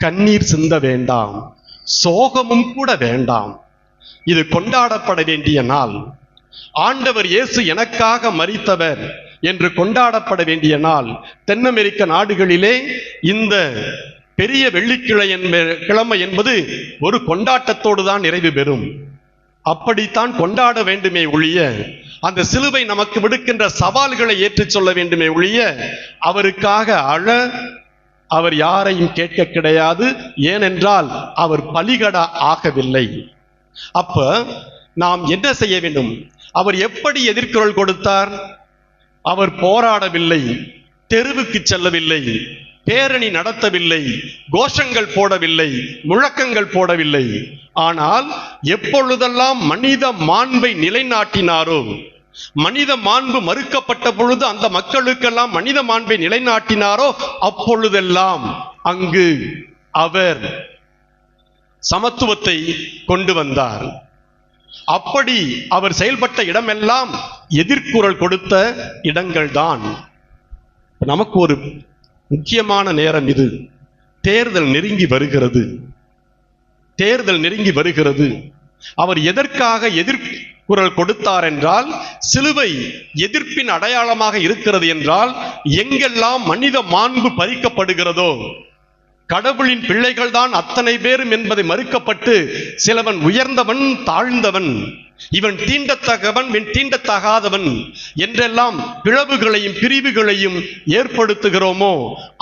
கண்ணீர் சிந்த வேண்டாம், சோகமும் கூட வேண்டாம். இது கொண்டாடப்பட வேண்டிய நாள். ஆண்டவர் இயேசு எனக்காக மரித்தவர் என்று கொண்டாடப்பட வேண்டிய நாள். தென் அமெரிக்க நாடுகளிலே இந்த பெரிய வெள்ளிக்கிழமை என்பது ஒரு கொண்டாட்டத்தோடு தான் நிறைவு பெறும். அப்படித்தான் கொண்டாட வேண்டுமே ஒழிய, அந்த சிலுவை நமக்கு விடுக்கின்ற சவால்களை ஏற்றுச் சொல்ல வேண்டுமே ஒழிய, அவருக்காக அழ அவர் யாரையும் கேட்க கிடையாது. ஏனென்றால் அவர் பலிகடா ஆகவில்லை. அப்ப நாம் என்ன செய்ய வேண்டும்? அவர் எப்படி எதிர்குரல் கொடுத்தார்? அவர் போராடவில்லை, தெருவுக்கு செல்லவில்லை, பேரணி நடத்தவில்லை, கோஷங்கள் போடவில்லை, முழக்கங்கள் போடவில்லை. ஆனால் எப்பொழுதெல்லாம் மனித மாண்பை நிலைநாட்டினாரோ, மனித மாண்பு மறுக்கப்பட்ட பொழுது அந்த மக்களுக்கெல்லாம் மனித மாண்பை நிலைநாட்டினாரோ, அப்பொழுதெல்லாம் அங்கு அவர் சமத்துவத்தை கொண்டு வந்தார். அப்படி அவர் செயல்பட்ட இடமெல்லாம் எதிர்குரல் கொடுத்த இடங்கள்தான். நமக்கு ஒரு முக்கியமான நேரம் இது. தேர்தல் நெருங்கி வருகிறது, தேர்தல் நெருங்கி வருகிறது. அவர் எதற்காக எதிர்குரல் கொடுத்தார் என்றால், சிலுவை எதிர்ப்பின் அடையாளமாக இருக்கிறது என்றால், எங்கெல்லாம் மனித மாண்பு பறிக்கப்படுகிறதோ, கடவுளின் பிள்ளைகள் தான் அத்தனை பேரும் என்பதை மறுக்கப்பட்டு சிலவன் உயர்ந்தவன் தாழ்ந்தவன், இவன் தீண்டத்தகவன் இவன் தீண்டத்தகாதவன் என்றெல்லாம் பிளவுகளையும் பிரிவுகளையும் ஏற்படுத்துகிறோமோ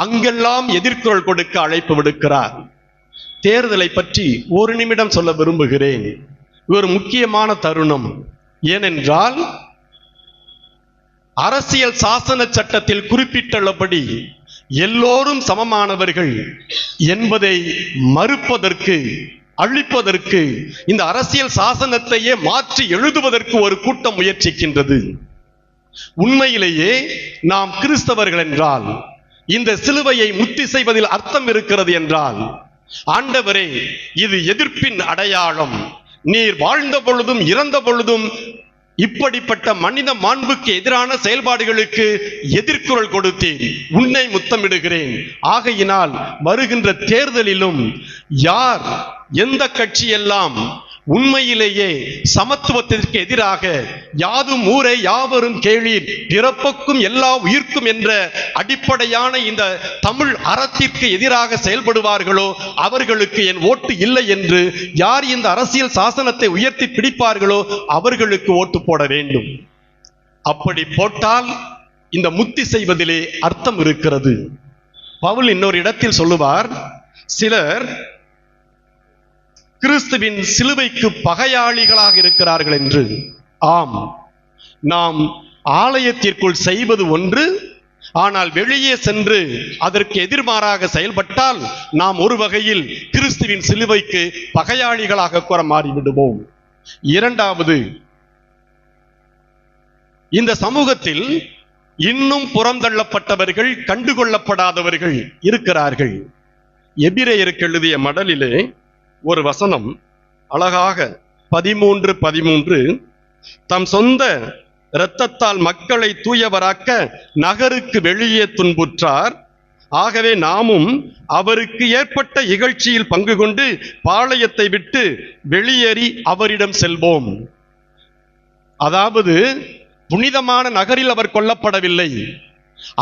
அங்கெல்லாம் எதிர்குரல் கொடுக்க அழைப்பு விடுக்கிறார். தேர்தலை பற்றி ஒரு நிமிடம் சொல்ல விரும்புகிறேன். ஒரு முக்கியமான தருணம். ஏனென்றால் அரசியல் சாசன சட்டத்தில் குறிப்பிட்டுள்ளபடி எல்லோரும் சமமானவர்கள் என்பதை மறுப்பதற்கு, அழிப்பதற்கு, இந்த அரசியல் சாசனத்தையே மாற்றி எழுதுவதற்கு ஒரு கூட்டம் முயற்சிக்கின்றது. உண்மையிலேயே நாம் கிறிஸ்தவர்கள் என்றால் இந்த சிலுவையை முத்தி செய்வதில் அர்த்தம் இருக்கிறது என்றால், ஆண்டவரே இது எதிர்ப்பின் அடையாளம், நீர் வாழ்ந்த பொழுதும் இறந்த பொழுதும் இப்படிப்பட்ட மனித மாண்புக்கு எதிரான செயல்பாடுகளுக்கு எதிர்குரல் கொடுத்தேன், உன்னை முத்தமிடுகிறேன். ஆகையினால் வருகின்ற தேர்தலிலும் யார் எந்த கட்சியெல்லாம் உண்மையிலேயே சமத்துவத்திற்கு எதிராக யாதும் ஊரே யாவரும் கேளீர் பிறப்புக்கும் எல்லா உயிர்க்கும் என்ற அடிப்படையான இந்த தமிழ் அறத்திற்கு எதிராக செயல்படுவார்களோ அவர்களுக்கு என் ஓட்டு இல்லை என்று யார் இந்த அரசியல் சாசனத்தை உயர்த்தி பிடிப்பார்களோ அவர்களுக்கு ஓட்டு போட வேண்டும். அப்படி போட்டால் இந்த முத்தி செய்வதிலே அர்த்தம் இருக்கிறது. பவுல் இன்னொரு இடத்தில் சொல்லுவார், சிலர் கிறிஸ்துவின் சிலுவைக்கு பகையாளிகளாக இருக்கிறார்கள் என்று. ஆம், நாம் ஆலயத்திற்குள் செய்வது ஒன்று, ஆனால் வெளியே சென்று அதற்கு எதிர்மாறாக செயல்பட்டால் நாம் ஒரு வகையில் கிறிஸ்துவின் சிலுவைக்கு பகையாளிகளாக கூற மாறிவிடுவோம். இரண்டாவது, இந்த சமூகத்தில் இன்னும் புறந்தள்ளப்பட்டவர்கள், கண்டுகொள்ளப்படாதவர்கள் இருக்கிறார்கள். எபிரேயருக்கு எழுதிய மடலிலே ஒரு வசனம் அழகாக 13:13, தம் சொந்த இரத்தத்தால் மக்களை தூயவராக்க நகருக்கு வெளியே துன்புற்றார். ஆகவே நாமும் அவருக்கு ஏற்பட்ட இகழ்ச்சியில் பங்கு கொண்டு பாளையத்தை விட்டு வெளியேறி அவரிடம் செல்வோம். அதாவது புனிதமான நகரில் அவர் கொல்லப்படவில்லை,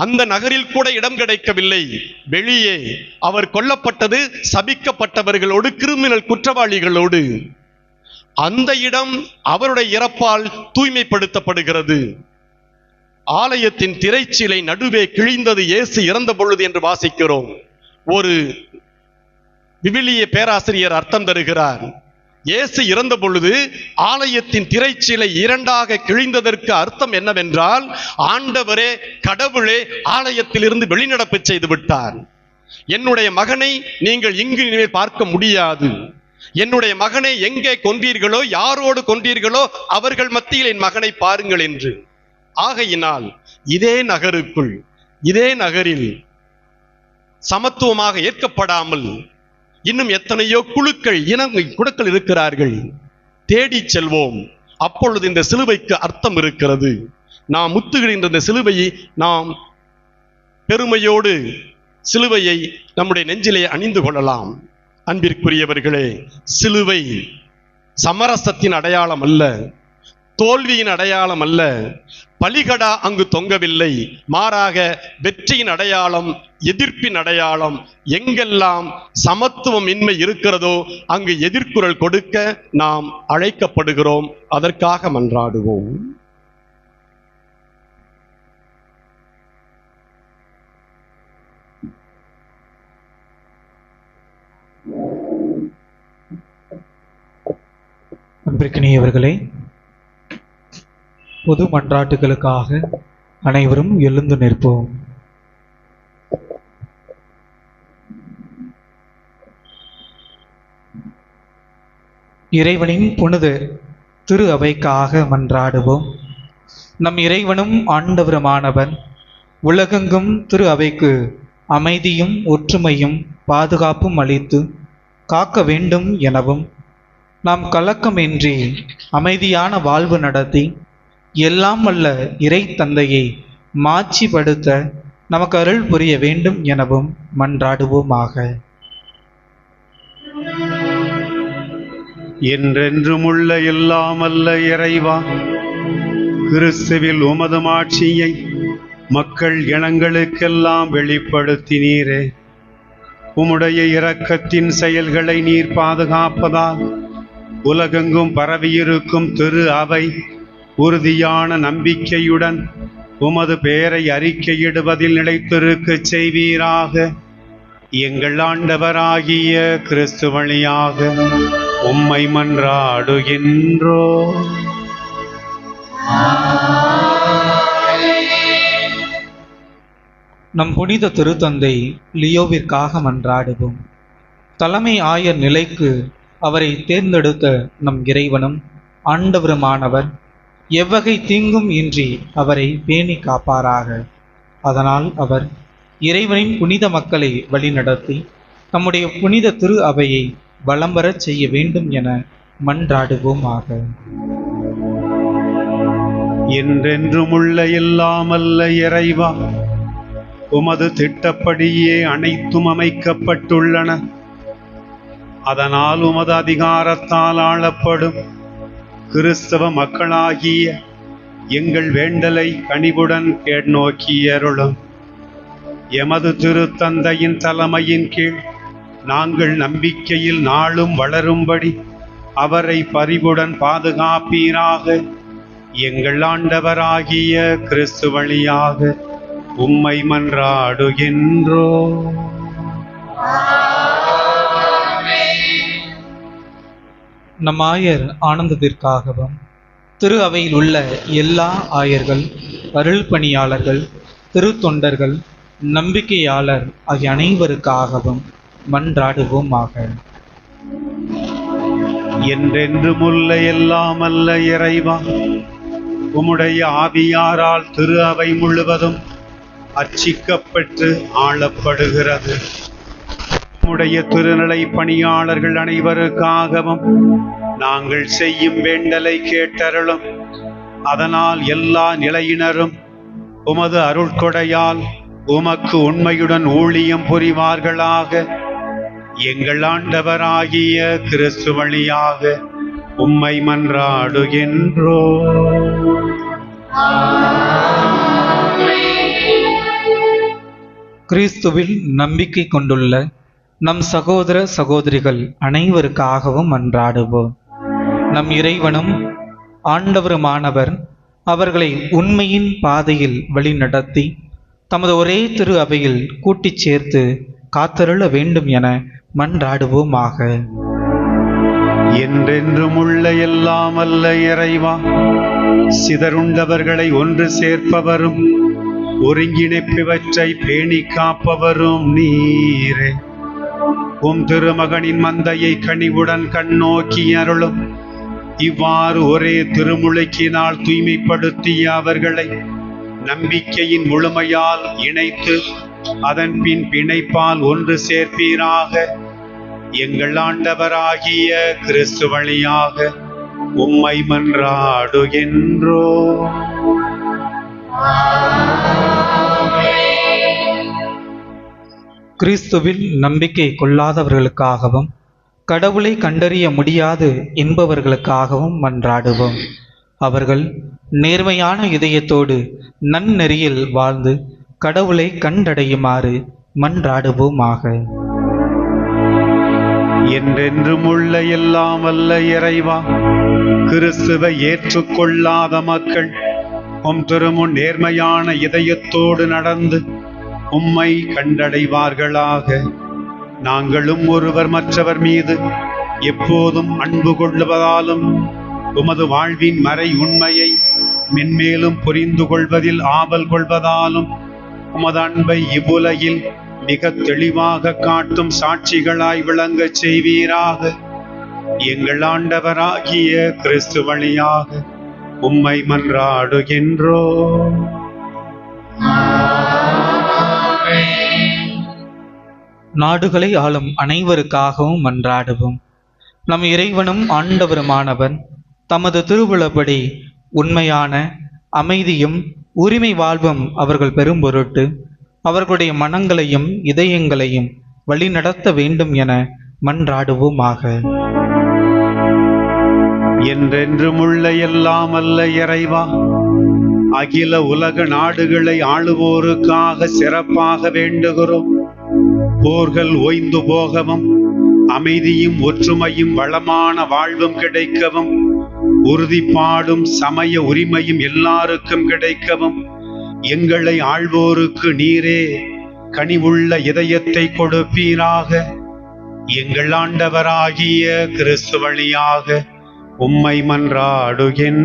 அந்த நகரில் கூட இடம் கிடைக்கவில்லை. வெளியே அவர் கொல்லப்பட்டது சபிக்கப்பட்டவர்களோடு, கிரிமினல் குற்றவாளிகளோடு. அந்த இடம் அவருடைய இறப்பால் தூய்மைப்படுத்தப்படுகிறது. ஆலயத்தின் திரைச்சீலை நடுவே கிழிந்தது இயேசு இறந்த பொழுது என்று வாசிக்கிறோம். ஒரு விவிலிய பேராசிரியர் அர்த்தம் தருகிறார், இயேசு இறந்த பொழுது ஆலயத்தின் திரைச்சீலை இரண்டாக கிழிந்ததற்கு அர்த்தம் என்னவென்றால், ஆண்டவரே கடவுளே ஆலயத்திலிருந்து வெளிநடப்பு செய்து விட்டார். என்னுடைய மகனை நீங்கள் இங்கு இனிமேல் பார்க்க முடியாது, என்னுடைய மகனை எங்கே கொன்றீர்களோ யாரோடு கொன்றீர்களோ அவர்கள் மத்தியில் என் மகனை பாருங்கள் என்று. ஆகையினால் இதே நகருக்குள், இதே நகரில் சமத்துவமாக ஏற்கப்படாமல் இன்னும் எத்தனையோ குழுக்கள், குழுக்கள் இருக்கிறார்கள். தேடி செல்வோம். அப்பொழுது இந்த சிலுவைக்கு அர்த்தம் இருக்கிறது. நாம் முத்துகின்ற இந்த சிலுவையை நாம் பெருமையோடு சிலுவையை நம்முடைய நெஞ்சிலே அணிந்து கொள்ளலாம். அன்பிற்குரியவர்களே, சிலுவை சமரசத்தின் அடையாளம் அல்ல, தோல்வியின் அடையாளம் அல்ல, பலிகடா அங்கு தொங்கவில்லை, மாறாக வெற்றியின் அடையாளம், எதிர்ப்பின் அடையாளம். எங்கெல்லாம் சமத்துவம் இன்மை இருக்கிறதோ அங்கு எதிர்குரல் கொடுக்க நாம் அழைக்கப்படுகிறோம். அதற்காக மன்றாடுவோம். அன்பிற்கினியவர்களே, பொது மன்றாட்டுகளுக்காக அனைவரும் எழுந்து நிற்போம். இறைவனின் புனித திரு அவைக்காக மன்றாடுவோம். நம் இறைவனும் ஆண்டவருமானவன் உலகெங்கும் திரு அவைக்கு அமைதியும் ஒற்றுமையும் பாதுகாப்பும் அளித்து காக்க வேண்டும் எனவும், நாம் கலக்கமின்றி அமைதியான வாழ்வு நடத்தி எல்லாம் வல்ல இறை தந்தையை மாட்சிப்படுத்த நமக்கு அருள் புரிய வேண்டும் எனவும் மன்றாடுவோமாக. என்றென்றுமுள்ள எல்லாம் வல்ல இறைவா, கிறிஸ்துவில் உமது மாட்சியை மக்கள் இனங்களுக்கெல்லாம் வெளிப்படுத்தினீரே. உம்முடைய இரக்கத்தின் செயல்களை நீர் பாதுகாப்பதால் உலகெங்கும் பரவியிருக்கும் திரு அவை உறுதியான நம்பிக்கையுடன் உமது பெயரை அறிக்கையிடுவதில் நிலைத்திருக்கச் செய்வீராக. எங்கள் ஆண்டவராகிய கிறிஸ்து வழியாக உம்மை மன்றாடுகின்றோ. நம் புனித திருத்தந்தை லியோவிற்காக மன்றாடுவோம். தலைமை ஆயர் நிலைக்கு அவரை தேர்ந்தெடுத்த நம் இறைவனும் ஆண்டவருமானவர் எவ்வகை தீங்கும் இன்றி அவரை பேணி காப்பாராக. அதனால் அவர் இறைவனின் புனித மக்களை வழிநடத்தி நம்முடைய புனித திரு அவையை வலம் வரச் செய்ய வேண்டும் என மன்றாடுவோமாக. என்றென்றும் உள்ள எல்லாமல்ல இறைவா, உமது திட்டப்படியே அனைத்தும் அமைக்கப்பட்டுள்ளன. அதனால் உமது அதிகாரத்தால் ஆளப்படும் கிறிஸ்தவ மக்களாகிய எங்கள் வேண்டலை கனிவுடன் கேட்நோக்கியருளும். எமது திருத்தந்தையின் தலைமையின் கீழ் நாங்கள் நம்பிக்கையில் நாளும் வளரும்படி அவரை பரிவுடன் பாதுகாப்பீராக. எங்கள் ஆண்டவராகிய கிறிஸ்து வழியாக உம்மை மன்றாடுகின்றோ. நம் ஆயர் ஆனந்தத்திற்காகவும் திரு அவையில் உள்ள எல்லா ஆயர்கள், அருள் பணியாளர்கள், திருத்தொண்டர்கள், நம்பிக்கையாளர் ஆகிய அனைவருக்காகவும் மன்றாடுவோமாக. என்றென்றுமுள்ள எல்லாமல்ல இறைவா, உம்முடைய ஆவியாரால் திரு அவை முழுவதும் அர்ச்சிக்கப்பட்டு ஆளப்படுகிறது. உம்முடைய திருநிலை பணியாளர்கள் அனைவருக்காகவும் நாங்கள் செய்யும் வேண்டலை கேட்டருளும். அதனால் எல்லா நிலையினரும் உமது அருட்கொடையால் உமக்கு உண்மையுடன் ஊழியம் புரிவார்களாக. எங்கள் ஆண்டவராகிய கிறிஸ்து வழியாக உம்மை மன்றாடுகின்றோ. கிறிஸ்துவில் நம்பிக்கை கொண்டுள்ள நம் சகோதர சகோதரிகள் அனைவருக்காகவும் மன்றாடுவோம். நம் இறைவனும் ஆண்டவருமானவர் அவர்களை உண்மையின் பாதையில் வழிநடத்தி தமது ஒரே திரு அவையில் கூட்டிச் சேர்த்து காத்தருள வேண்டும் என மன்றாடுவோமாக. என்றென்றும் உள்ள எல்லாமல்ல இறைவா, சிதறுண்டவர்களை ஒன்று சேர்ப்பவரும் ஒருங்கிணைப்பவற்றை பேணி காப்பவரும் நீரே. உம் திருமகனின் மந்தையை கனிவுடன் கண்ணோக்கி அருளும். இவ்வாறு ஒரே திருமுழுக்கினால் தூய்மைப்படுத்திய அவர்களை நம்பிக்கையின் முழுமையால் இணைத்து அதன் பின் பிணைப்பால் ஒன்று சேர்ப்பீராக. எங்கள் ஆண்டவராகிய கிறிஸ்து வழியாக உம்மை மன்றாடுகின்றோ. கிறிஸ்துவில் நம்பிக்கை கொள்ளாதவர்களுக்காகவும் கடவுளை கண்டறிய முடியாது என்பவர்களுக்காகவும் மன்றாடுவோம். அவர்கள் நேர்மையான இதயத்தோடு நன்னெறியில் வாழ்ந்து கடவுளை கண்டடையுமாறு மன்றாடுவோமாக. என்றென்றும் உள்ள எல்லாமல்ல இறைவா, கிறிஸ்துவை ஏற்றுக்கொள்ளாத மக்கள் உம் திருமுன் நேர்மையான இதயத்தோடு நடந்து உம்மை கண்டடைவார்களாக. நாங்களும் ஒருவர் மற்றவர் மீது எப்போதும் அன்பு கொள்வதாலும் உமது வாழ்வின் மறை உண்மையை மென்மேலும் புரிந்து கொள்வதில் ஆவல் கொள்வதாலும் உமது அன்பை இவ்வுலகில் மிக தெளிவாக காட்டும் சாட்சிகளாய் விளங்கச் செய்வீராக. எங்கள் ஆண்டவராகிய கிறிஸ்து வழியாக உம்மை மன்றாடுகின்றோ. நாடுகளை ஆளும் அனைவருக்காகவும் மன்றாடுவோம். நம் இறைவனும் ஆண்டவருமானவர் தமது திருவுளப்படி உண்மையான அமைதியும் உரிமை வாழ்வும் அவர்கள் பெரும் பொருட்டு அவர்களுடைய மனங்களையும் இதயங்களையும் வழிநடத்த வேண்டும் என மன்றாடுவோமாக. என்றென்றும் உள்ள எல்லாமல்ல இறைவா, அகில உலக நாடுகளை ஆளுவோருக்காக சிறப்பாக வேண்டுகிறோம். போர்கள் ஓய்ந்து போகவும், அமைதியும் ஒற்றுமையும் வளமான வாழ்வும் கிடைக்கவும், உறுதிப்பாடும் சமய உரிமையும் எல்லாருக்கும் கிடைக்கவும், எங்களை ஆள்வோருக்கு நீரே கனிவுள்ள இதயத்தை கொடுப்பீராக. எங்கள் ஆண்டவராகிய கிறிஸ்து வழியாக உம்மை மன்றாடுகின்றோம்.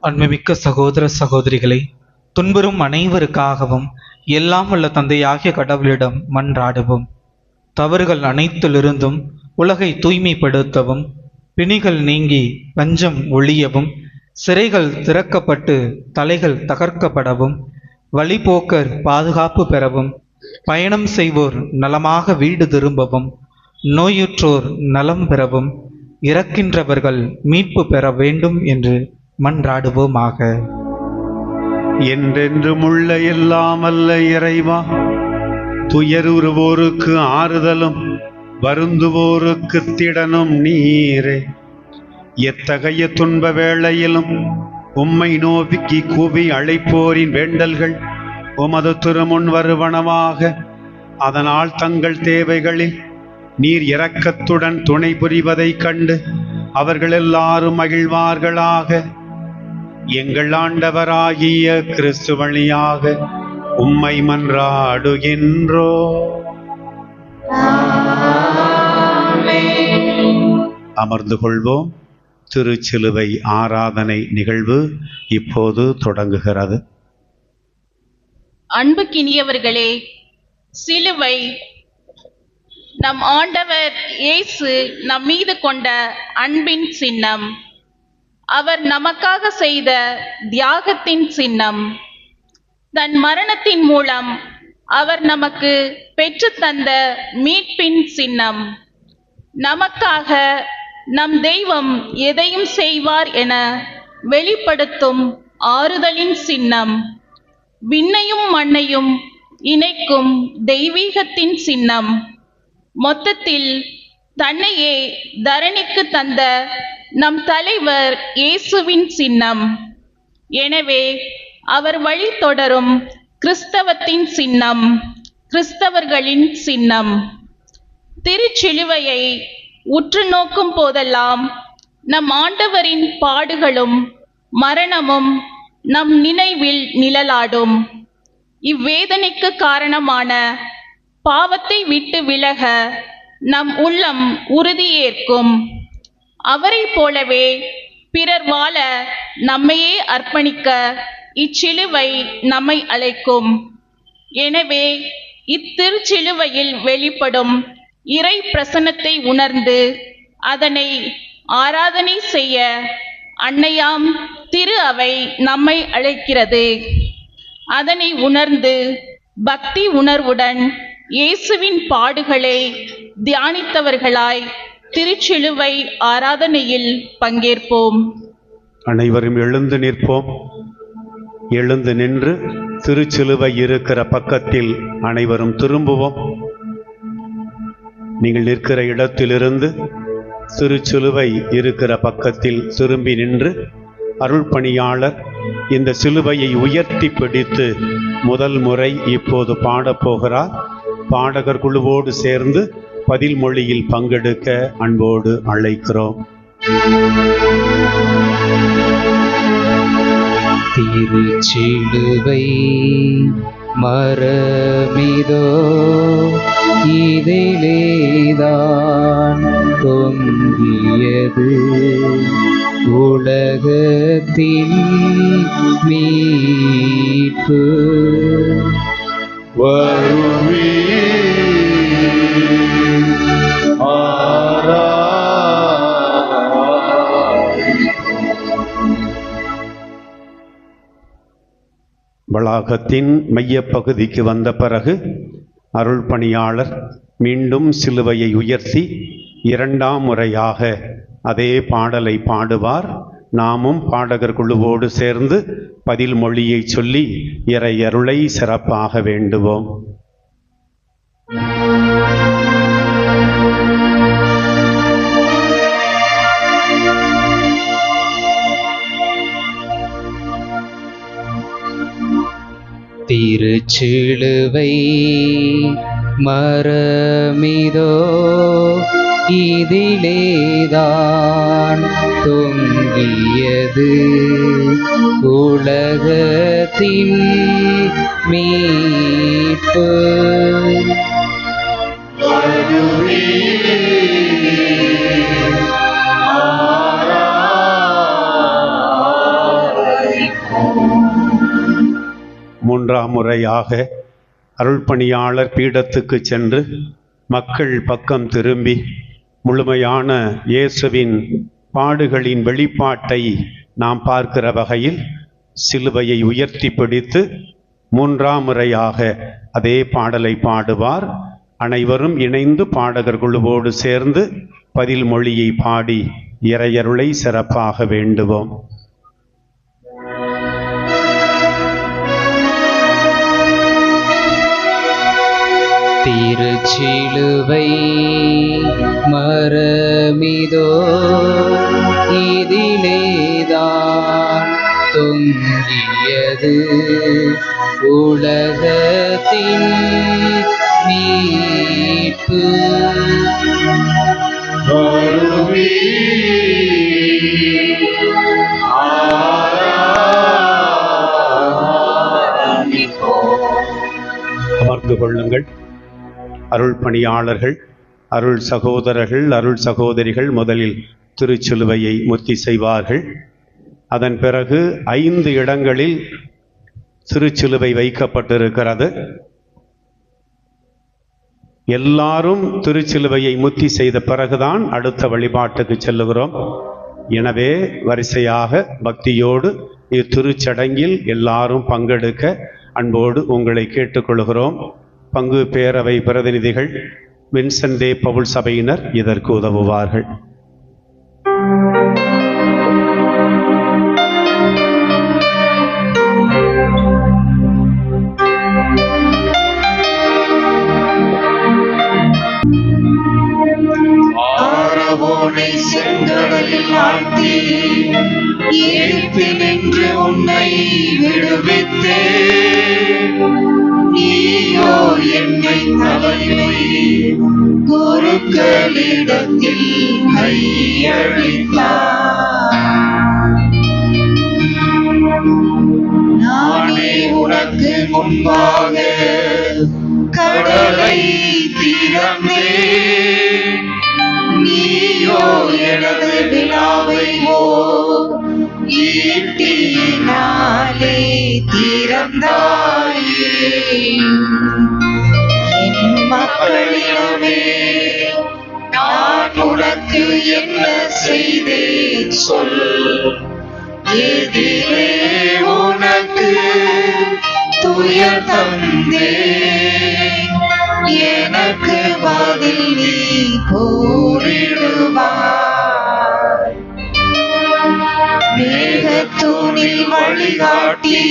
அன்புமிக்க சகோதர சகோதரிகளே, துன்புறும் அனைவருக்காகவும் எல்லாம் உள்ள தந்தையாகிய கடவுளிடம் மன்றாடுவோம். தவறுகள் அனைத்திலிருந்தும் உலகை தூய்மைப்படுத்தவும், பிணிகள் நீங்கி பஞ்சம் ஒழியவும், சிறைகள் திறக்கப்பட்டு தலைகள் தகர்க்கப்படவும், வழிபோக்கர் பாதுகாப்பு பெறவும், பயணம் செய்வோர் நலமாக வீடு திரும்பவும், நோயுற்றோர் நலம் பெறவும், இறக்கின்றவர்கள் மீட்பு பெற வேண்டும் என்று மன்றாடுவோமாக. என்றென்றும் உள்ள எல்லாம் அல்ல இறைவா, துயருவோருக்கு ஆறுதலும் வருந்துவோருக்கு திடனும் நீரே. எத்தகைய துன்ப வேளையிலும் உம்மை நோக்கி கூவி அழைப்போரின் வேண்டல்கள் உமது திருமுன் வருவனவாக. அதனால் தங்கள் தேவைகளில் நீர் இரக்கத்துடன் துணை புரிவதைக் கண்டு அவர்கள் எல்லாரும் மகிழ்வார்களாக. எங்கள் ஆண்டவராகிய கிறிஸ்து வழியாக உம்மை மன்றாடுகின்றோம். அமர்ந்து கொள்வோம். திருச்சிலுவை ஆராதனை நிகழ்வு இப்போது தொடங்குகிறது. அன்புக்கினியவர்களே, சிலுவை நம் ஆண்டவர் இயேசு நம் மீது கொண்ட அன்பின் சின்னம். அவர் நமக்காக செய்த தியாகத்தின் சின்னம். தன் மரணத்தின் மூலம் அவர் நமக்கு பெற்று தந்த மீட்பின் சின்னம். நமக்காக நம் தெய்வம் எதையும் செய்வார் என வெளிப்படுத்தும் ஆறுதலின் சின்னம். விண்ணையும் மண்ணையும் இணைக்கும் தெய்வீகத்தின் சின்னம். மொத்தத்தில் தன்னையே தரணிக்கு தந்த நம் தலைவர் இயேசுவின் சின்னம். எனவே அவர் வழி தொடரும் கிறிஸ்தவத்தின் சின்னம், கிறிஸ்தவர்களின் சின்னம். திருச்சிலுவையை உற்று நோக்கும் போதெல்லாம் நம் ஆண்டவரின் பாடுகளும் மரணமும் நம் நினைவில் நிழலாடும். இவ்வேதனைக்கு காரணமான பாவத்தை விட்டு விலக நம் உள்ளம் உறுதியேற்கும். அவரை போலவே பிறர் வாழ நம்மையே அர்ப்பணிக்க இச்சிலுவை நம்மை அழைக்கும். எனவே இத்திருச்சிலுவையில் வெளிப்படும் இறை பிரசன்னத்தை உணர்ந்து அதனை ஆராதனை செய்ய அன்னையாம் திரு அவை நம்மை அழைக்கிறது. அதனை உணர்ந்து பக்தி உணர்வுடன் இயேசுவின் பாடுகளை தியானித்தவர்களாய் திருச்சிலுவை ஆராதனையில் பங்கேற்போம். அனைவரும் எழுந்து நிற்போம். எழுந்து நின்று திருச்சிலுவை இருக்கிற பக்கத்தில் அனைவரும் திரும்புவோம். நீங்கள் நிற்கிற இடத்திலிருந்து திருச்சிலுவை இருக்கிற பக்கத்தில் திரும்பி நின்று அருள் பணியாளர் இந்த சிலுவையை உயர்த்தி பிடித்து முதல் முறை இப்போது பாடப்போகிறார். பாடகர் குழுவோடு சேர்ந்து பதில் மொழியில் பங்கெடுக்க அன்போடு அழைக்கிறோம். திருச்சிலுவை மரமிதோ இதிலேதான் தொங்கியது உலகத்தின் மீட்பு. வருவி வளாகத்தின் மையப்பகுதிக்கு வந்த பிறகு அருள் பணியாளர் மீண்டும் சிலுவையை உயர்த்தி இரண்டாம் முறையாக அதே பாடலை பாடுவார். நாமும் பாடகர் குழுவோடு சேர்ந்து பதில் மொழியை சொல்லி இறை அருளை சிறப்பாக வேண்டுவோம். திருச்சிலுவை மரமிதோ இதிலேதான் தொங்கியது உலகத்தின் மீட்பு. மூன்றாம் முறையாக அருள்பணியாளர் பீடத்துக்கு சென்று மக்கள் பக்கம் திரும்பி முழுமையான இயேசுவின் பாடுகளின் வெளிப்பாட்டை நாம் பார்க்கிற வகையில் சிலுவையை உயர்த்தி பிடித்து மூன்றாம் முறையாக அதே பாடலை பாடுவார். அனைவரும் இணைந்து பாடகர் குழுவோடு சேர்ந்து பதில் மொழியை பாடி இறையருளை சிறப்பாக வேண்டுவோம். திருச்சிலுவை மரமிதோ இதிலேதான் தொங்கியது உலகத்தின் மீட்பு. அமர்ந்து கொள்ளுங்கள். அருள் பணியாளர்கள், அருள் சகோதரர்கள், அருள் சகோதரிகள் முதலில் திருச்சிலுவையை முத்தி செய்வார்கள். அதன் பிறகு 5 இடங்களில் திருச்சிலுவை வைக்கப்பட்டிருக்கிறது. எல்லாரும் திருச்சிலுவையை முத்தி செய்த பிறகுதான் அடுத்த வழிபாட்டுக்கு செல்லுகிறோம். எனவே வரிசையாக பக்தியோடு இத்திருச்சடங்கில் எல்லாரும் பங்கெடுக்க அன்போடு உங்களை கேட்டுக்கொள்கிறோம். பங்கு பேரவை பிரதிநிதிகள் வின்சென்ட் தே பவுல் சபையினர் இதற்கு உதவுவார்கள். ஆரவோனை செங்கடலில் ஆழ்த்தி எழுப்பி நின்று உன்னை விடுவித்தே, நீயோ என்னை தலைமை குருக்களிடத்தில் கையளித்தார். நானே உனக்கு முன்பாக கடலை திறந்தேன், நீயோ எனது விழாவை ஈட்டினாலே திறந்தாயே. என் மக்களிடமே நான் உனக்கு என்ன செய்தேன் சொல், எதிலே உனக்கு துயர் தந்தேன், எனக்கு பதில் நீ கூறிடுவாய். மேகத்தூணில் வழிகாட்டி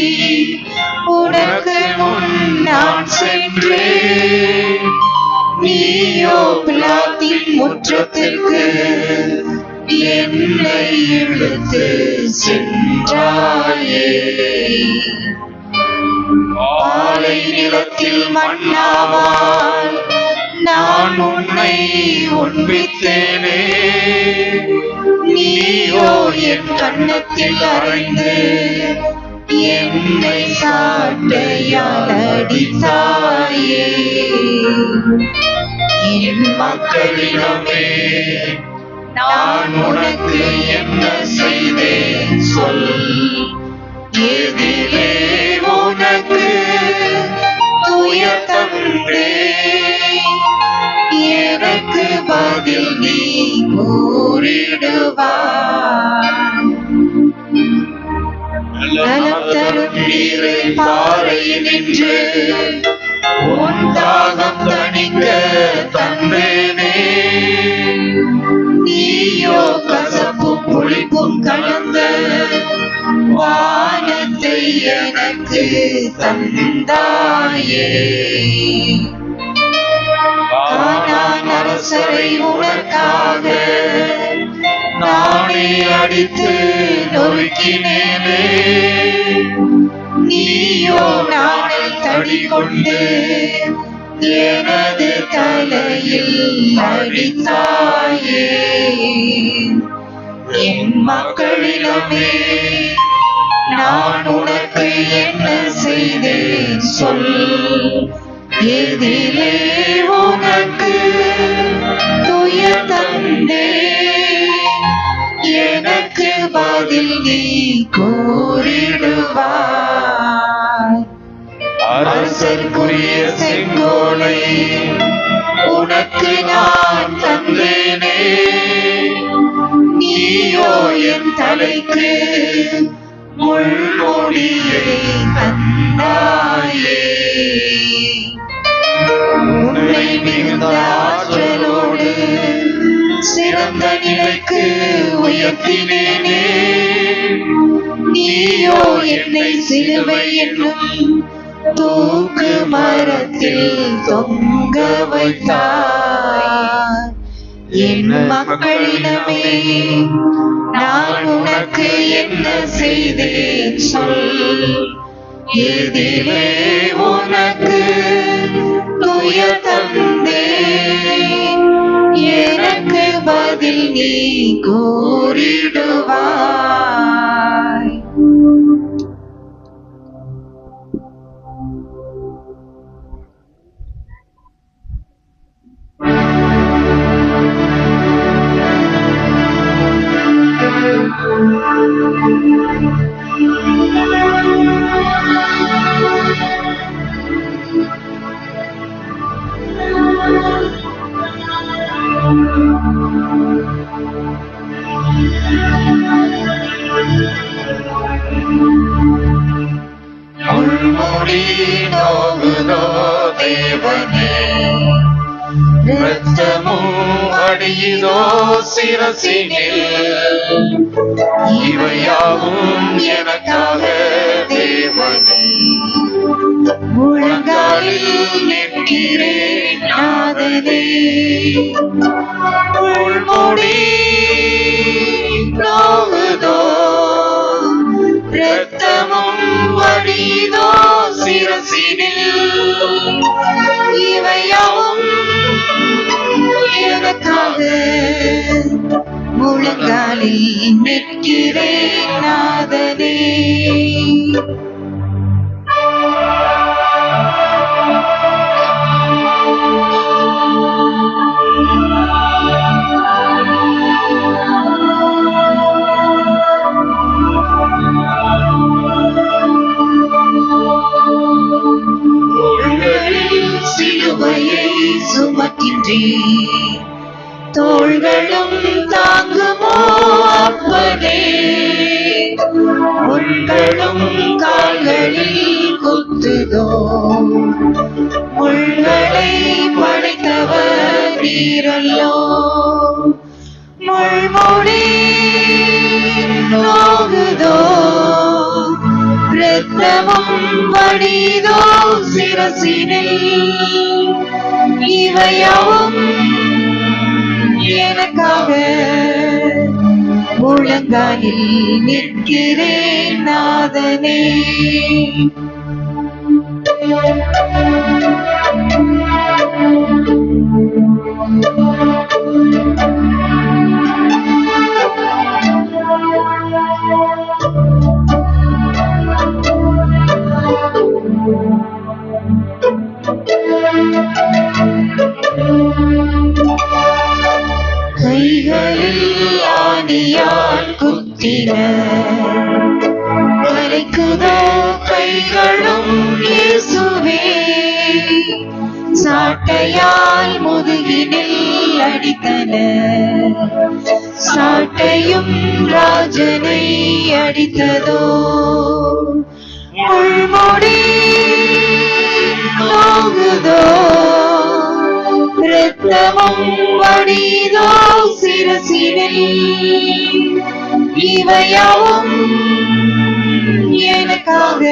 உனக்கு முன் நான் சென்றேன், நீயோ பிலாத்தின் முற்றத்திற்கு என்னை இழுத்து சென்றாயே. பாலை நிலத்தில் மன்னாவால் நான் உன்னை உண்பித்தேனே, நீயோ என் கன்னத்தில் அறைந்து என்னை சாட்டையால் அடித்தாயே. என் மக்களிடமே நான் உனக்கு என்ன செய்தேன் சொல், எதிலே உனக்கு துயர் தந்தேன், எனக்கு பதில் நீ கூறிடுவாய். நலம் தரும் நீரை பாறையில் நின்று உன் தாகம் தணிக்க தந்தேனே, நீயோ கசப்பும் புளிப்பும் கலந்த வானத்தை எனக்கு தந்தாயே. கானான் அரசரை உனக்காக நானே அடித்து நொறுக்கினேனே, நீயோ நாணல் அடிகொண்டு எனது தலையில் அடித்தாயே. என் மக்களிடமே நான் உனக்கு என்ன செய்தேன் சொல். எதிலே உனக்கு துயர் தந்தே, எனக்கு பதில் நீ கூறிடுவாய். அரசர்க்குரிய செங்கோலை உனக்கு நான் தந்தேனே, நீயோ என் தலைக்கு முள்மூடியை தந்தாயே. உன்னை மிகுந்த ஆற்றலோடு சிறந்த நிலைக்கு உயர்த்தினேனே, நீயோ என்னை சிலுவை என்னும் தூக்கு மரத்தில் தொங்க வைத்தாய். என் மக்களிடமே நான் உனக்கு என்ன செய்தேன் சொல். எதிலே உனக்கு துயர் தந்தேன், எனக்கு பதில் நீ கூறிடுவாய். முள்முடி நோகுதோ தேவனே, இரத்தமும் அடியுதோ சிரசினில். இவையாவும் எனக்காக தேவனே, முழங்காலில் நிற்கிறேன் நாதனே. முள்முடி நோகுதோ, இரத்தமும் வடிதோ சிரசினில். இவையாவும் எனக்காக முழங்காலில் நிற்கிறேன் நாதனே. சிலுவையை சுமக்கின்றேன், தோள்களும் தாங்குமோ அப்பனே. முள்களும் கால்களில் குத்துதோ, முள்களை படைத்தவர் நீரல்லோ. முள்முடி நோகுதோ, இரத்தமும் வடிதோ சிரசினில். இவையாவும் எனக்காக முழங்காலில் நிற்கிறேன் நாதனே. கைகளில் ஆணியால் குத்தினர், வலிக்குதோ கைகளும் இயேசுவே. சாட்டையால் முதுகினில் அடித்தனர், சாட்டையும் ராஜனை அடித்ததோ. முள்முடி நோகுதோ, இரத்தமும் வடிதோ சிரசினில். இவையாவும் எனக்காக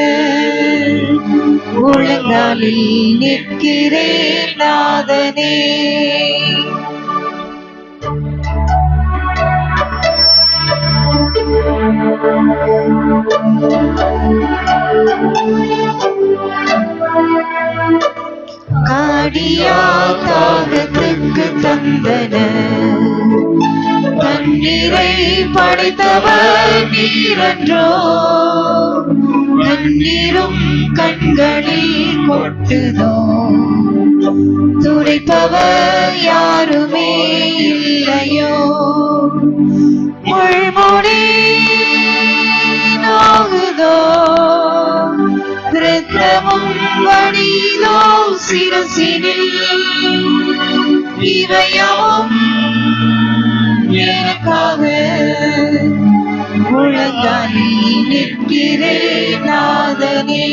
முழங்காலில் நிற்கிறேன் நாதனே. அடியார் தாகத்துக்கு தந்தனர். தண்ணீரை படைத்தவர் நீரன்றோ, தண்ணீரும் கண்களில் கொட்டுதோ, துடைப்பவர் யாருமே இல்லையோ. முள்முடி நோகுதோ, இரத்தமும் வடிதோ சிரசினில், இவையாவும் எனக்காக முழங்காலி நிற்கிறேன் நாதனே.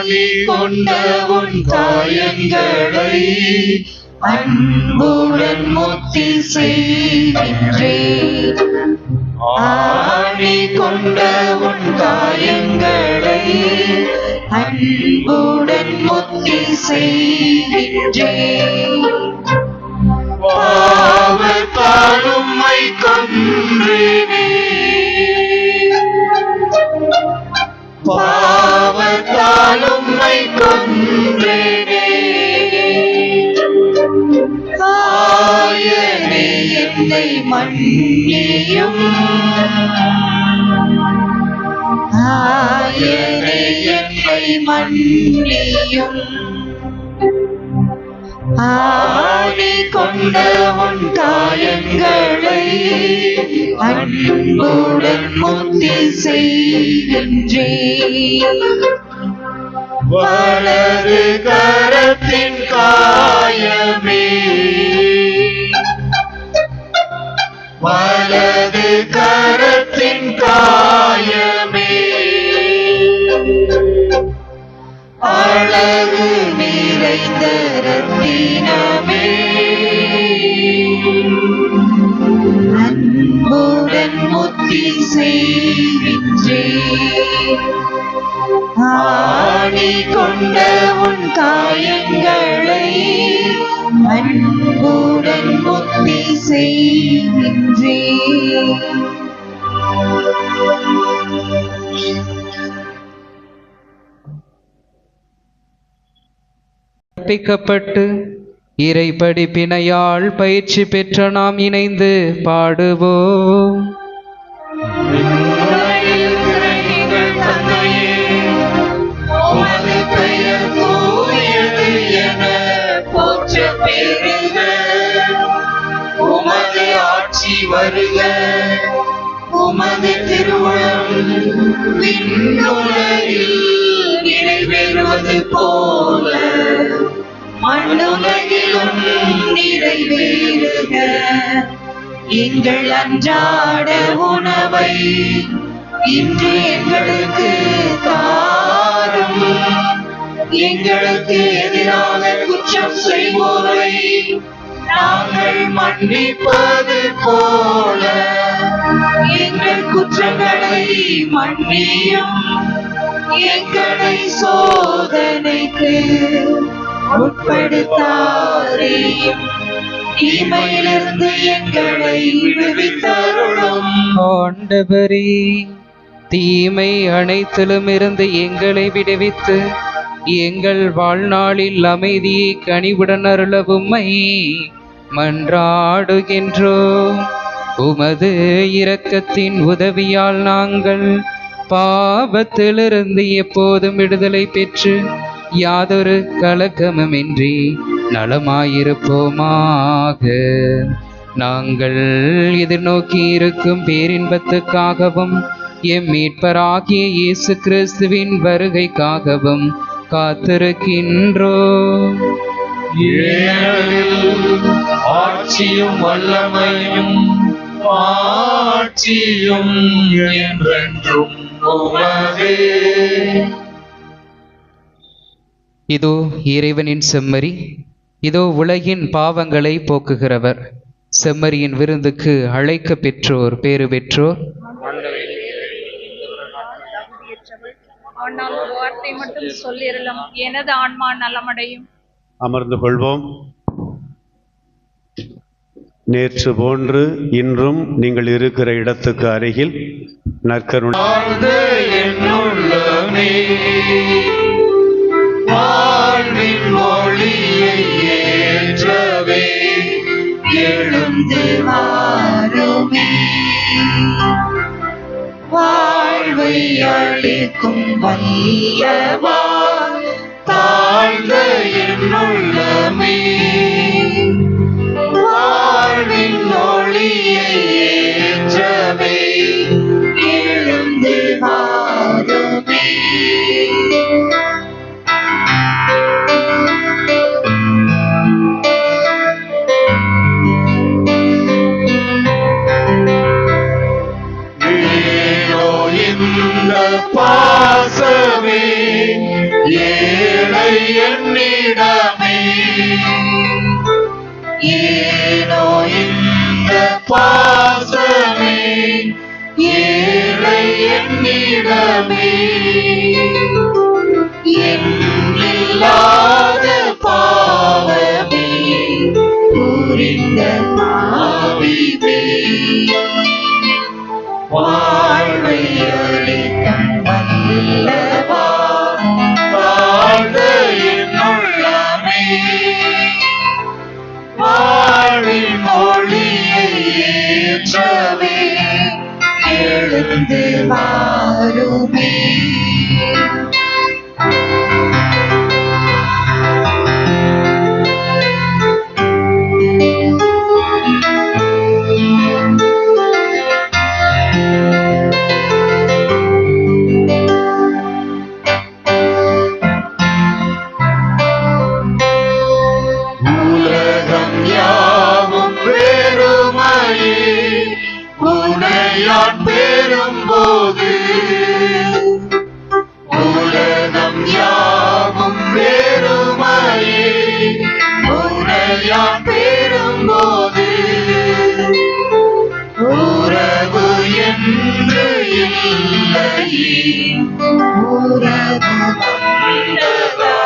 ஆணி கொண்ட உன் காயங்களை அன்புடன் முத்தி செய்கின்றேன். ஆணி கொண்ட உன் காயங்களை அன்புடன் முத்தி செய்கின்றேன். பாவத்தால் உம்மை கொன்றேனே, பாவத்தால் உம்மை கொன்றேனே. ஆயனே என்னை மன்னியும், ஆயனே என்னை மன்னியும். ஆணி கொண்ட உன் காயங்களை அன்புடன் முத்தி செய்கின்றேன். வலது கரத்தின் காயமே, வலது கரத்தின் காயமே, அழகு நிறைந்த ரத்தினமே, அன்புடன் முத்தி செய்கின்றேன். ஆணி கொண்ட உன் காயங்களை அன்புடன் முத்தி செய்கின்றேன். கற்பிக்கப்பட்டு இறை படிப்பினையால் பயிற்சி பெற்ற நாம் இணைந்து பாடுவோம். உமது பெயர் தூயது என போற்ற பெறுக, உமது ஆட்சி வருக, உமது திருவுளம் விண்ணுலகில் நிறைவேறுவது போல மண்ணுலகிலும் நிறைவேறுக. எங்கள் அன்றாட உணவை இன்று எங்களுக்கு தாரும். எங்களுக்கு எதிராக குற்றம் செய்வோரை நாங்கள் மன்னிப்பது போல எங்கள் குற்றங்களை மன்னியும். எங்களை சோதனைக்கு உட்படுத்தாதேயும், தீமையிலிருந்து எங்களை விடுவித்தருளும். ஆண்டவரே, தீமை அனைத்திலும் இருந்து எங்களை விடுவித்து எங்கள் வாழ்நாளில் அமைதியை கனிவுடன் அருள உம்மை மன்றாடுகின்றோம். உமது இரக்கத்தின் உதவியால் நாங்கள் பாவத்திலிருந்து எப்போதும் விடுதலை பெற்று யாதொரு கலக்கமுமின்றி நலமாயிருப்போமாக. நாங்கள் எதிர்நோக்கி இருக்கும் பேரின்பத்துக்காகவும் எம் மீட்பராகிய இயேசு கிறிஸ்துவின் வருகைக்காகவும் காத்திருக்கின்றோம். ஆட்சியும் வல்லமையும் ஆட்சியும் என்றென்றும் உமதே. இதோ இறைவனின் செம்மறி, இதோ உலகின் பாவங்களை போக்குகிறவர். செம்மறியின் விருந்துக்கு அழைக்க பெற்றோர் பேறு பெற்றோர். ஆனால் ஒரு வார்த்தை மட்டும் சொல்லிரலாம், எனது ஆன்மா நலமடையும். அமர்ந்து கொள்வோம். நேற்று போன்று இன்றும் நீங்கள் இருக்கிற இடத்துக்கு அருகில் நற்கருணை வாழ்வின் ஒளியை ஏற்றவே எழுந்து வாருமே. வாழ்வை அளிக்கும் வல்லவா தாழ்ந்த என்னுள்ளமே. வாழ்வின் ஒளியை ஏற்றவே எழுந்து வாருமே. பாசமே ஏழை என்னிடமே. ஏனோ இந்த பாசமே ஏழை என்னிடமே. எண்ணில்லாத பாவமே புரிந்த பாவிவே. வாழ்வை அளிக்கும் வல்லவா வாழ்ந்த என்னுள்ளமே. வாழ்வின் ஒளியை ஏற்றவே எழுந்து வாருமே. பெறும்போது உலகம் யாவும் பெருமையே. உனையான் பெறும்போது உறவு என்று இல்லையே. உறவு வந்ததா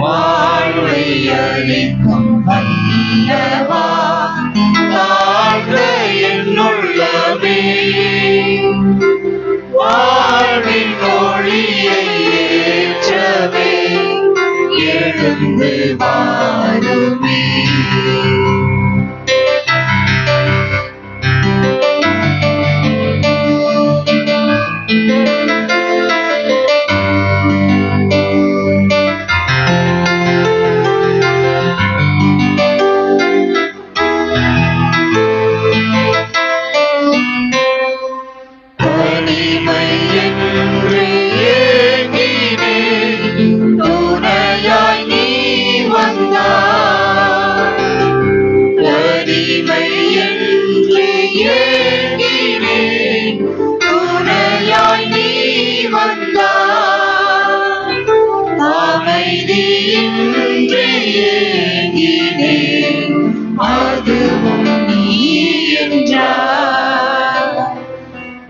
வாழ்வை அளிக்கும் வல்லவா வாழ்ந்த என்னுள்ளமே. வாழ்வின் ஒளியை ஏற்றவே எழுந்து வாருமே.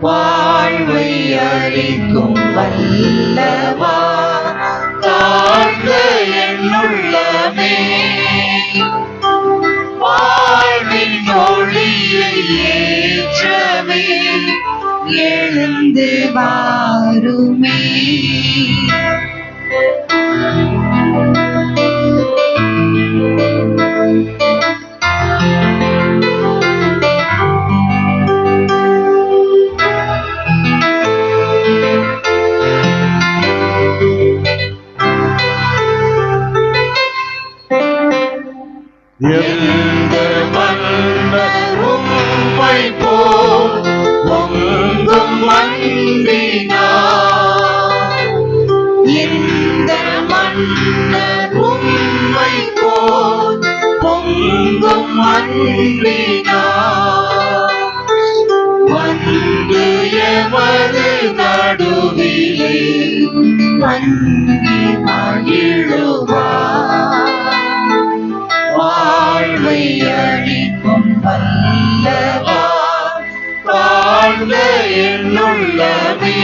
வாழ்வை அளிக்கும் வல்லவா தாழ்ந்த என்னுள்ளமே. வாழ்வின் ஒளியை ஏற்றவே எழுந்து வாருமே. எந்த மன்னர் உம்மை போல் பொங்கும் அன்பினார். எந்த மன்னர் உம்மை போல் பொங்கும் அன்பினார். வந்து எமது நடுவிலே வந்து மகிழுவார். வாழ்வை வல்லவா தாழ்ந்த என்னுள்ளமே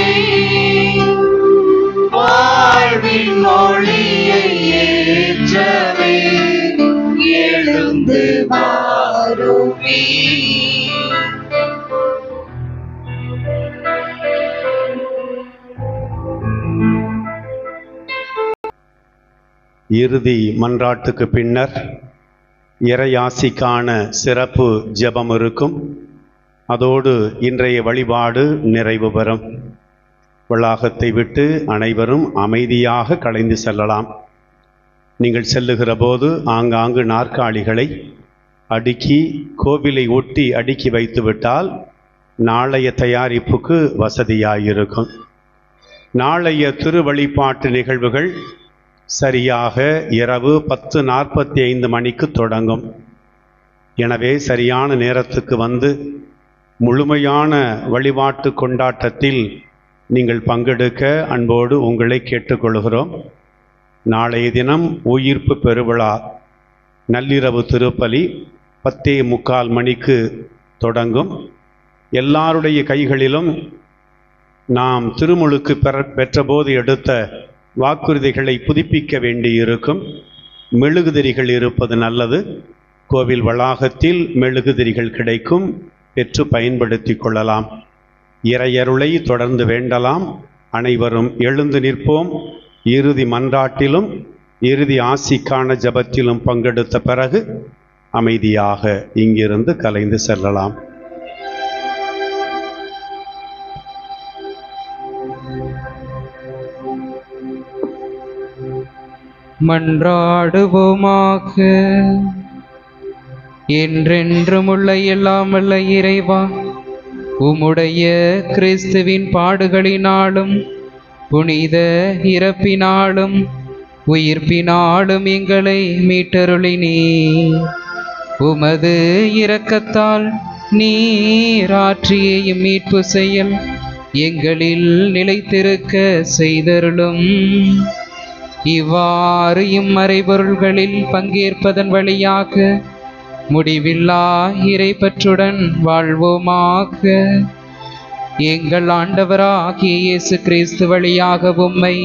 வாழ்வின் மொழியை ஏற்றவே எழுந்து வாருமே. இறுதி மன்றாட்டுக்கு பின்னர் இறையாசிக்கான சிறப்பு ஜெபம் இருக்கும். அதோடு இன்றைய வழிபாடு நிறைவு பெறும். வளாகத்தை விட்டு அனைவரும் அமைதியாக கலைந்து செல்லலாம். நீங்கள் செல்லுகிற போது ஆங்காங்கு நாற்காலிகளை அடுக்கி கோவிலை ஒட்டி அடுக்கி வைத்துவிட்டால் நாளைய தயாரிப்புக்கு வசதியாயிருக்கும். நாளைய திருவழிபாட்டு நிகழ்வுகள் சரியாக இரவு 10:45 மணிக்கு தொடங்கும். எனவே சரியான நேரத்துக்கு வந்து முழுமையான வழிபாட்டு கொண்டாட்டத்தில் நீங்கள் பங்கெடுக்க அன்போடு உங்களை கேட்டுக்கொள்கிறோம். நாளைய தினம் உயிர்ப்பு பெருவிழா நள்ளிரவு திருப்பலி 10:45 மணிக்கு தொடங்கும். எல்லாருடைய கைகளிலும் நாம் திருமுழுக்கு பெற்றபோது எடுத்த வாக்குறுதிகளை புதுப்பிக்க வேண்டியிருக்கும். மெழுகுதிரிகள் இருப்பது நல்லது. கோவில் வளாகத்தில் மெழுகுதிரிகள் கிடைக்கும், பெற்று பயன்படுத்தி கொள்ளலாம். இறையருளை தொடர்ந்து வேண்டலாம். அனைவரும் எழுந்து நிற்போம். இறுதி மன்றாட்டிலும் இறுதி ஆசிக்கான ஜபத்திலும் பங்கெடுத்த பிறகு அமைதியாக இங்கிருந்து கலைந்து செல்லலாம். மன்றாடுவோமாக. என்றென்றும் உள்ள எல்லாம் வல்ல இறைவா, உம்முடைய கிறிஸ்துவின் பாடுகளினாலும் புனித இறப்பினாலும் உயிர்ப்பினாலும் எங்களை மீட்டருளினீர். உமது இரக்கத்தால் நீர் ஆற்றிய மீட்பு செயல் எங்களில் நிலைத்திருக்க செய்தருளும். இவ்வாறு இம்மறைபொருள்களில் பங்கேற்பதன் வழியாக முடிவில்லா இறைப்பற்றுடன் வாழ்வோமாக. எங்கள் ஆண்டவராகிய இயேசு கிறிஸ்து வழியாக உம்மை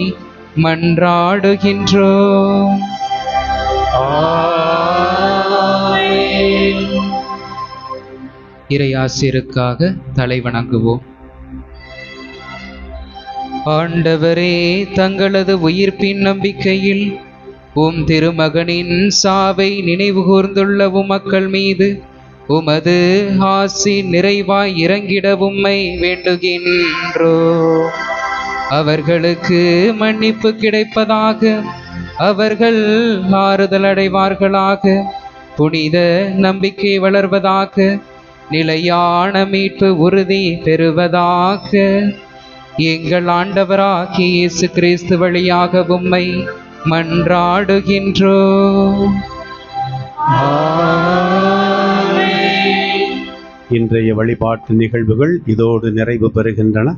மன்றாடுகின்றோம். இறையாசிருக்காக தலை வணங்குவோம். ஆண்டவரே, தங்களது உயிர்ப்பின் நம்பிக்கையில் உம் திருமகனின் சாவை நினைவு கூர்ந்துள்ள உமக்கள் மீது உமது ஆசி நிறைவாய் இறங்கிட உம்மை வேண்டுகின்றோ. அவர்களுக்கு மன்னிப்பு கிடைப்பதாக, அவர்கள் ஆறுதல் அடைவார்களாக, புனித நம்பிக்கை வளர்வதாக, நிலையான மீட்பு உறுதி பெறுவதாக. எங்கள் ஆண்டவராகிய இயேசு கிறிஸ்து வழியாக உம்மை மன்றாடுகின்றோம். இன்றைய வழிபாட்டு நிகழ்வுகள் இதோடு நிறைவு பெறுகின்றன.